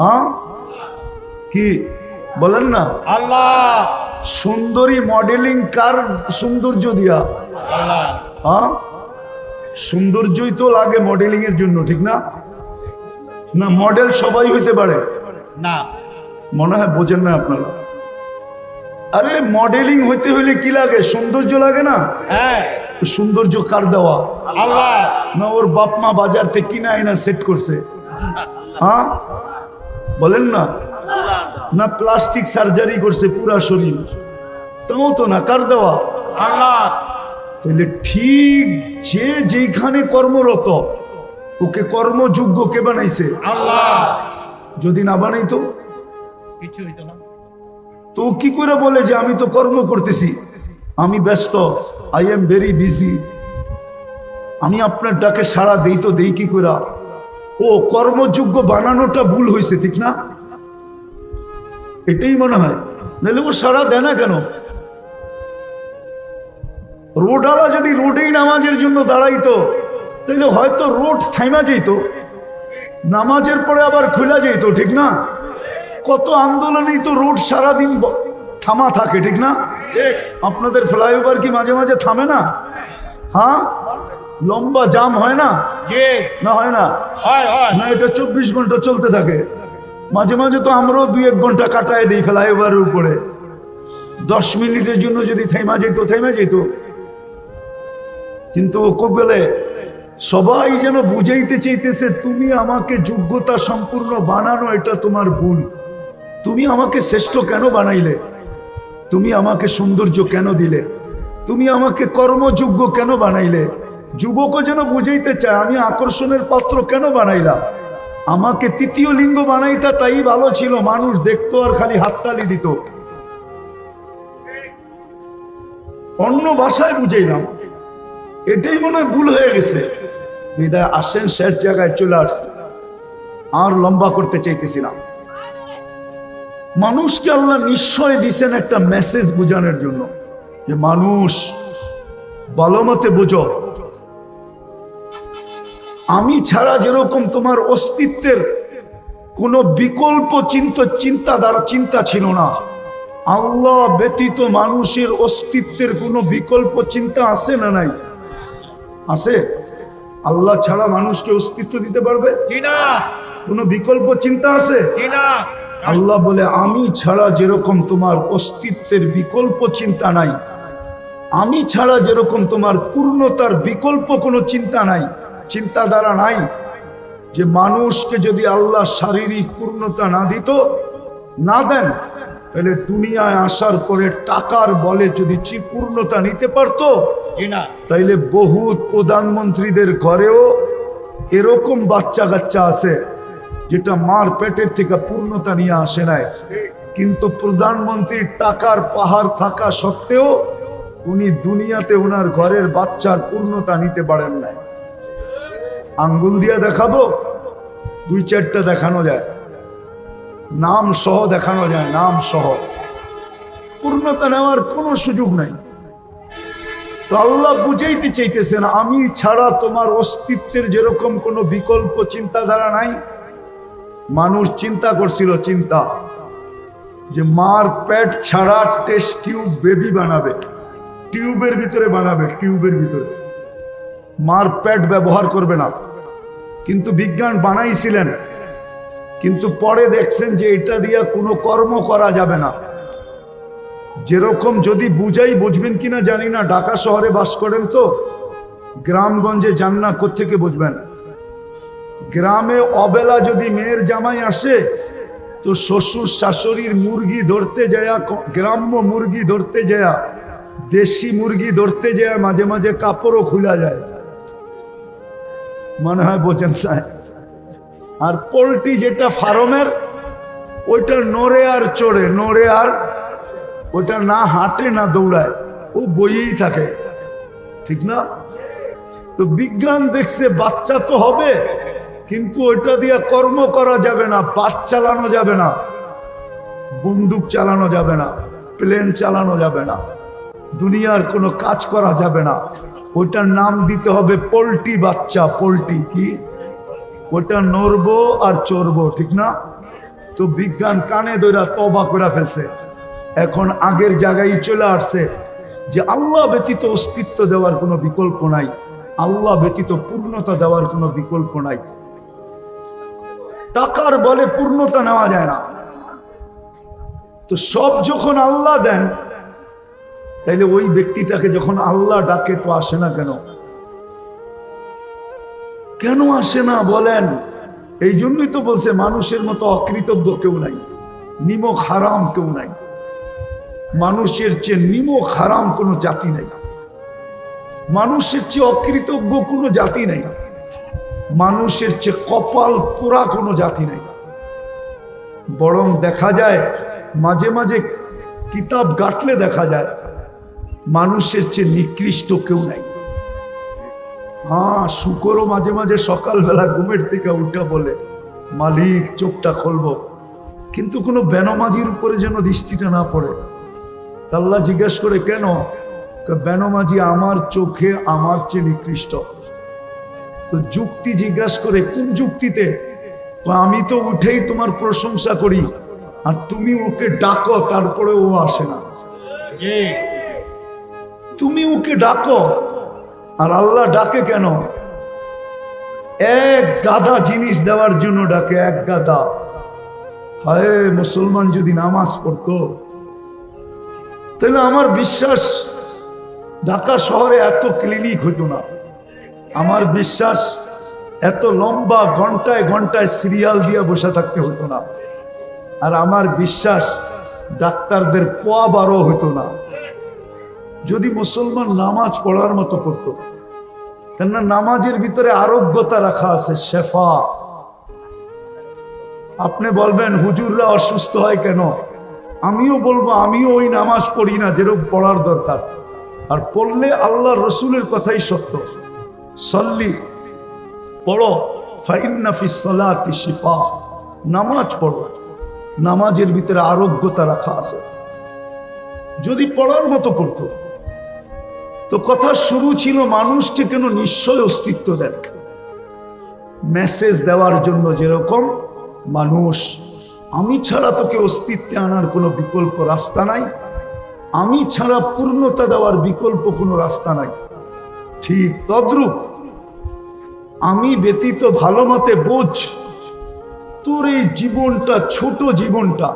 হ্যাঁ কি বলেন না? আল্লাহ। সুন্দরী মডেলিং কার সৌন্দর্য দিয়া? আল্লাহ। হ্যাঁ, সৌন্দর্যই তো লাগে মডেলিং এর জন্য, ঠিক না? না মডেল সবাই হইতে পারে না, মনে হয় বোঝেন না আপনারা। আরে মডেলিং হইতে হইলে কি লাগে? সৌন্দর্য লাগে না? হ্যাঁ। সৌন্দর্য কার দেওয়া? আল্লাহ। না ওর বাপ মা বাজার থেকে কিনা আইনা সেট করছে? হ্যাঁ বলেন না? না প্লাস্টিক সার্জারি করছে পুরা শরীর? তাও তো না, কার দেওয়া? আল্লাহ। তাহলে ঠিক যে যেখানে কর্মরত ওকে কর্মযোগ্য কে বানাইছে? আল্লাহ। যদি না বানাইতো কিছু হইতো না। তো কি করে বলে যে আমি তো কর্ম করতেছি, আমি ব্যস্ত, আই এম ভেরি বিজি, আমি আপনার ডাকে সাড়া দেই তো দেই কি করে? ও কর্মযোগ্য বানানোটা ভুল হয়েছে, ঠিক না? এটাই মনে হয়, নাহলে ও সাড়া দেয় না কেন? রোডওয়ালা যদি রোডেই নামাজের জন্য দাঁড়াইতো তাহলে হয়তো রোড থাইমা যেত, নামাজের পরে আবার খোলা যেত, ঠিক না? কত আন্দোলনেই তো রোড সারাদিন থামা থাকে, ঠিক না? আপনাদের ফ্লাইওভার কি মাঝে মাঝে থামে না? হ্যাঁ, লম্বা জাম হয় না? না হয় না? না, এটা 24 ঘন্টা চলতে থাকে। মাঝে মাঝে তো আমরাও 2-1 ঘন্টা কাটায় দিই ফ্লাইওভারের উপরে। 10 মিনিটের জন্য যদি থাইমা যেত। কিন্তু ও কবেলে সবাই যেন বুঝাইতে চাইতেছে তুমি আমাকে যোগ্যতা সম্পূর্ণ বানানো, এটা তোমার ভুল। তুমি আমাকে শ্রেষ্ঠ কেন বানাইলে? তুমি আমাকে সৌন্দর্য কেন দিলে? তুমি আমাকে কর্মযোগ্য কেন বানাইলে? যুবকও যেন বুঝাইতে চায় আমি আকর্ষণের পাত্র কেন বানাইলাম? আমাকে তৃতীয় লিঙ্গ বানাইতা তাই ভালো ছিল, মানুষ দেখতো আর খালি হাততালি দিত। অন্য ভাষায় বুঝাইলাম, এটাই মনে হয় ভুল হয়ে গেছে। বিদায় আসেন, শেষ জায়গায় চলে আসছে, আর লম্বা করতে চাইতেছিলাম। মানুষকে আল্লাহ নিশ্চয় দিছেন একটা মেসেজ বোঝানোর জন্য, যে মানুষ ভালো মতে বোঝো, আমি ছাড়া যেরকম তোমার অস্তিত্বের কোনো বিকল্প চিন্তা ছিল না, আল্লাহ ব্যতীত মানুষের অস্তিত্বের কোনো বিকল্প চিন্তা আছে না নাই? আছে? আল্লাহ ছাড়া মানুষকে অস্তিত্ব দিতে পারবে? কোনো বিকল্প চিন্তা আছে? জি না। আল্লাহ বলে আমি ছাড়া যেরকম তোমার অস্তিত্বের বিকল্প চিন্তা নাই, আমি ছাড়া যেরকম তোমার পূর্ণতার বিকল্প কোনো চিন্তা নাই, চিন্তাধারা নাই, যে মানুষকে যদি আল্লাহ শারীরিক পূর্ণতা না দিত, না দেন, তাহলে দুনিয়ায় আসার পরে টাকার বলে যদি পূর্ণতা নিতে পারতো, জি না। তাইলে বহুত প্রধানমন্ত্রীদের ঘরেও এরকম বাচ্চা কাচ্চা আছে যেটা মার পেটের থেকে পূর্ণতা নিয়ে আসে নাই, কিন্তু প্রধানমন্ত্রীর টাকার পাহাড় থাকা সত্ত্বেও উনি দুনিয়াতে ওনার ঘরের বাচ্চার পূর্ণতা নিতে পারেন নাই। আঙ্গুল দিয়ে দেখাবো? 2-4টা দেখানো যায়, নাম সহ দেখানো যায়, নাম সহ। পূর্ণতা নেওয়ার কোনো সুযোগ নাই। তো আল্লাহ বুঝাইতে চাইতেছেন আমি ছাড়া তোমার অস্তিত্বের যেরকম কোনো বিকল্প চিন্তাধারা নাই। মানুষ চিন্তা করছিল, চিন্তা যে মার পেট ছাড়া টেস্ট টিউব বেবি বানাবে, টিউবের ভিতরে বানাবে, টিউবের ভিতরে, মার পেট ব্যবহার করবে না। কিন্তু বিজ্ঞান বানাইছিলেন, কিন্তু পরে দেখছেন যে এটা দিয়ে কোনো কর্ম করা যাবে না। যেরকম যদি বুঝাই, বুঝবেন কিনা জানি না, ঢাকা শহরে বাস করেন তো, গ্রামগঞ্জে যান না, কোত্থেকে বুঝবেন? গ্রামে অবেলা যদি মেয়ের জামাই আসে তো শ্বশুর শাশুড়ির মুরগি ধরতে যায়, গ্রাম্য মুরগি ধরতে যায়, দেশি মুরগি ধরতে যায়, মাঝে মাঝে কাপড়ও খুলা যায়, মনে হয় বোঝেন না। আর পোল্ট্রি যেটা ফার্মের, ওইটা নড়ে আর চড়ে, নড়ে আর, ওটা না হাঁটে না দৌড়ায়, ও বইয়েই থাকে, ঠিক না? তো বিজ্ঞান দেখছে বাচ্চা তো হবে, কিন্তু ওইটা দিয়ে কর্ম করা যাবে না, বাস চালানো যাবে না, বন্দুক চালানো যাবে না, প্লেন চালানো যাবে না, দুনিয়ার কোনো কাজ করা যাবে না। ওইটার নাম দিতে হবে পোল্ট্রি বাচ্চা। পোল্ট্রি কি? ওটা নড়বো আর চড়বো, ঠিক না? তো বিজ্ঞান কানে ধরে তওবা করে ফেলছে, এখন আগের জায়গায় চলে আসছে যে আল্লাহ ব্যতীত অস্তিত্ব দেওয়ার কোনো বিকল্প নাই, আল্লাহ ব্যতীত পূর্ণতা দেওয়ার কোনো বিকল্প নাই। টাকার বলে পূর্ণতা নেওয়া যায় না। তো সব যখন আল্লাহ দেন, তাইলে ওই ব্যক্তিটাকে যখন আল্লাহ ডাকে তো আসে না কেন? কেন আসে না বলেন? এই জন্যই তো বলছে মানুষের মতো অকৃতজ্ঞ কেউ নাই, নিমক হারাম কেউ নাই। মানুষের চেয়ে নিমক হারাম কোনো জাতি নাই, মানুষের চেয়ে অকৃতজ্ঞ কোনো জাতি নাই, মানুষের চেয়ে কপাল পোড়া কোনো জাতি নাই। বরং দেখা যায় মাঝে মাঝে কিতাব ঘাটলে দেখা যায় মানুষের চেয়ে নিকৃষ্ট কেউ নাই। হ্যাঁ, শুকরও মাঝে মাঝে সকালবেলা ঘুমের থেকে উঠা বলে মালিক চোখটা খুলবো, কিন্তু কোনো বেনমাজির উপরে যেন দৃষ্টিটা না পড়ে। আল্লাহ জিজ্ঞেস করে কেন? বেনমাজি আমার চোখে আমার চেয়ে নিকৃষ্ট। তো যুক্তি জিজ্ঞাস করে, কোন যুক্তিতে? আমি তো উঠেই তোমার প্রশংসা করি, আর তুমি ওকে ডাকো, তারপরে ও আসে না। তুমি ওকে ডাকো, আর আল্লাহ ডাকে কেন? এক গাদা জিনিস দেওয়ার জন্য ডাকে, এক গাদা। হায়, মুসলমান যদি নামাজ পড়তো, তাহলে আমার বিশ্বাস ঢাকা শহরে এত ক্লিনিক হতো না। আমার বিশ্বাস এত লম্বা ঘন্টায় ঘন্টায় সিরিয়াল দিয়ে বসে থাকতে হতো না। আর আমার বিশ্বাস ডাক্তারদের পোয়া বারো হতো না যদি মুসলমান নামাজ পড়ার মতো পড়তো। কেননা নামাজের ভিতরে আরোগ্যতা রাখা আছে, শেফা। আপনি বলবেন হুজুররা অসুস্থ হয় কেন? আমিও বলবো, আমিও ওই নামাজ পড়ি না যেরকম পড়ার দরকার। আর পড়লে আল্লাহ রসুলের কথাই সত্য। সল্লি পড়ো, ফাইন্না ফিস সালাতি শিফা। নামাজ পড়ো, নামাজের ভিতরে আরোগ্যতা রাখা আছে। যদি পড়ার মতো পড়তো তো কথা শুরু ছিল মানুষকে কেন নিশ্চয় অস্তিত্ব দেন, মেসেজ দেওয়ার জন্য। যেরকম মানুষ আমি ছাড়া তোকে অস্তিত্বে আনার কোনো বিকল্প রাস্তা নাই, আমি ছাড়া পূর্ণতা দেওয়ার বিকল্প কোনো রাস্তা নাই, ঠিক তদ্রূপ আমি ব্যতীত ভালো মতে বোঝ, তোর এই জীবনটা, ছোট জীবনটা,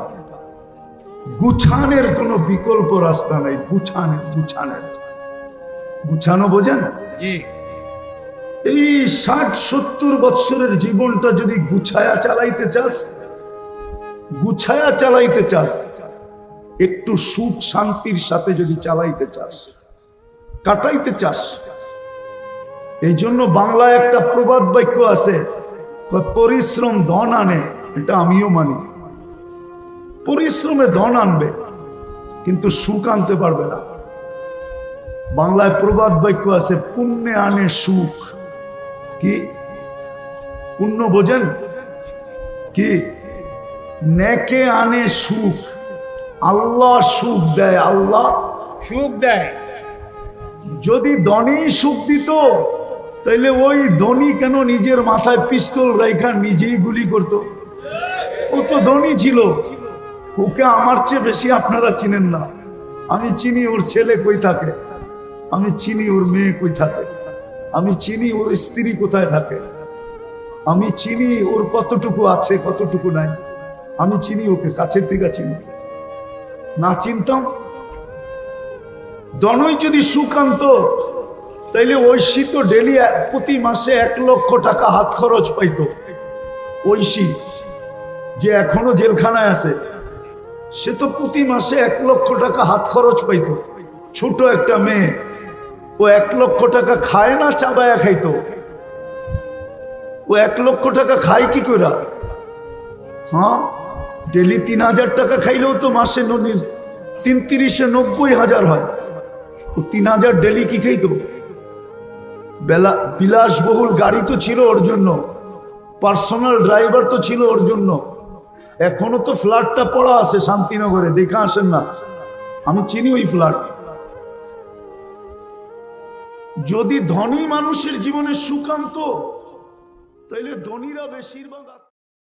গুছানের কোনো বিকল্প রাস্তা নাই। গুছানো বোঝেন? জি। এই 60-70 বৎসরের জীবনটা যদি গুছায়া চালাইতে চাস, একটু সুখ শান্তির সাথে যদি চালাইতে চাস, কাটাইতে চাস, এই জন্য বাংলায় একটা প্রবাদ বাক্য আছে, কয় পরিশ্রম ধন আনে। এটা আমিও মানি। পরিশ্রমে ধন আনবে, কিন্তু সুখ আনতে পারবে না। বাংলায় প্রবাদ বাক্য আছে, পুণ্যে আনে সুখ। কি পুণ্য বোঝেন? কি নেকে আনে সুখ। আল্লাহ সুখ দেয়, আল্লাহ সুখ দেয়। যদি ধনী সুখ দিত, তাইলে ওই ধনী কেন নিজের মাথায় পিস্তল রেখা নিজেই গুলি করত? ও তো ধনী ছিল। ওকে আমার চেয়ে বেশি আপনারা চিনেন না। আমি চিনি ওর ছেলে কই থাকে, আমি চিনি ওর মেয়ে কই থাকে, আমি চিনি ওর স্ত্রী কোথায় থাকে, আমি চিনি ওর কতটুকু আছে কতটুকু নাই। আমি চিনি ওকে, কাছের থেকে চিনি। না চিনতাম, দনই যদি সুখ আনতো, তাইলে ঐশী তো ডেলি প্রতি মাসে 1 লক্ষ টাকা হাত খরচ পাইতো। ঐশী যে এখনো জেলখানায় আছে, সে তো প্রতি মাসে 1 লক্ষ টাকা হাত খরচ পাইতো। ছোট একটা মেয়ে, ও 1 লক্ষ টাকা খায় না, চাবায়া খাইতো। ও 1 লক্ষ টাকা খায় কি করে? হ্যাঁ, ডেলি 3000 টাকা খাইলেও তো মাসে 3-30-এ 90,000 হয়। ও 3000 ডেলি কি খাইতো? বিলাসবহুল গাড়ি তো ছিল ওর জন্য, পার্সোনাল ড্রাইভার তো ছিল ওর জন্য। এখনো তো ফ্ল্যাটটা পড়া আছে শান্তিনগরে, দেখা আসেন না? আমি চিনি ওই ফ্ল্যাট। যদি ধনী মানুষের জীবনে সুখ আনতো, তাইলে ধনীরা বেশিরভাগ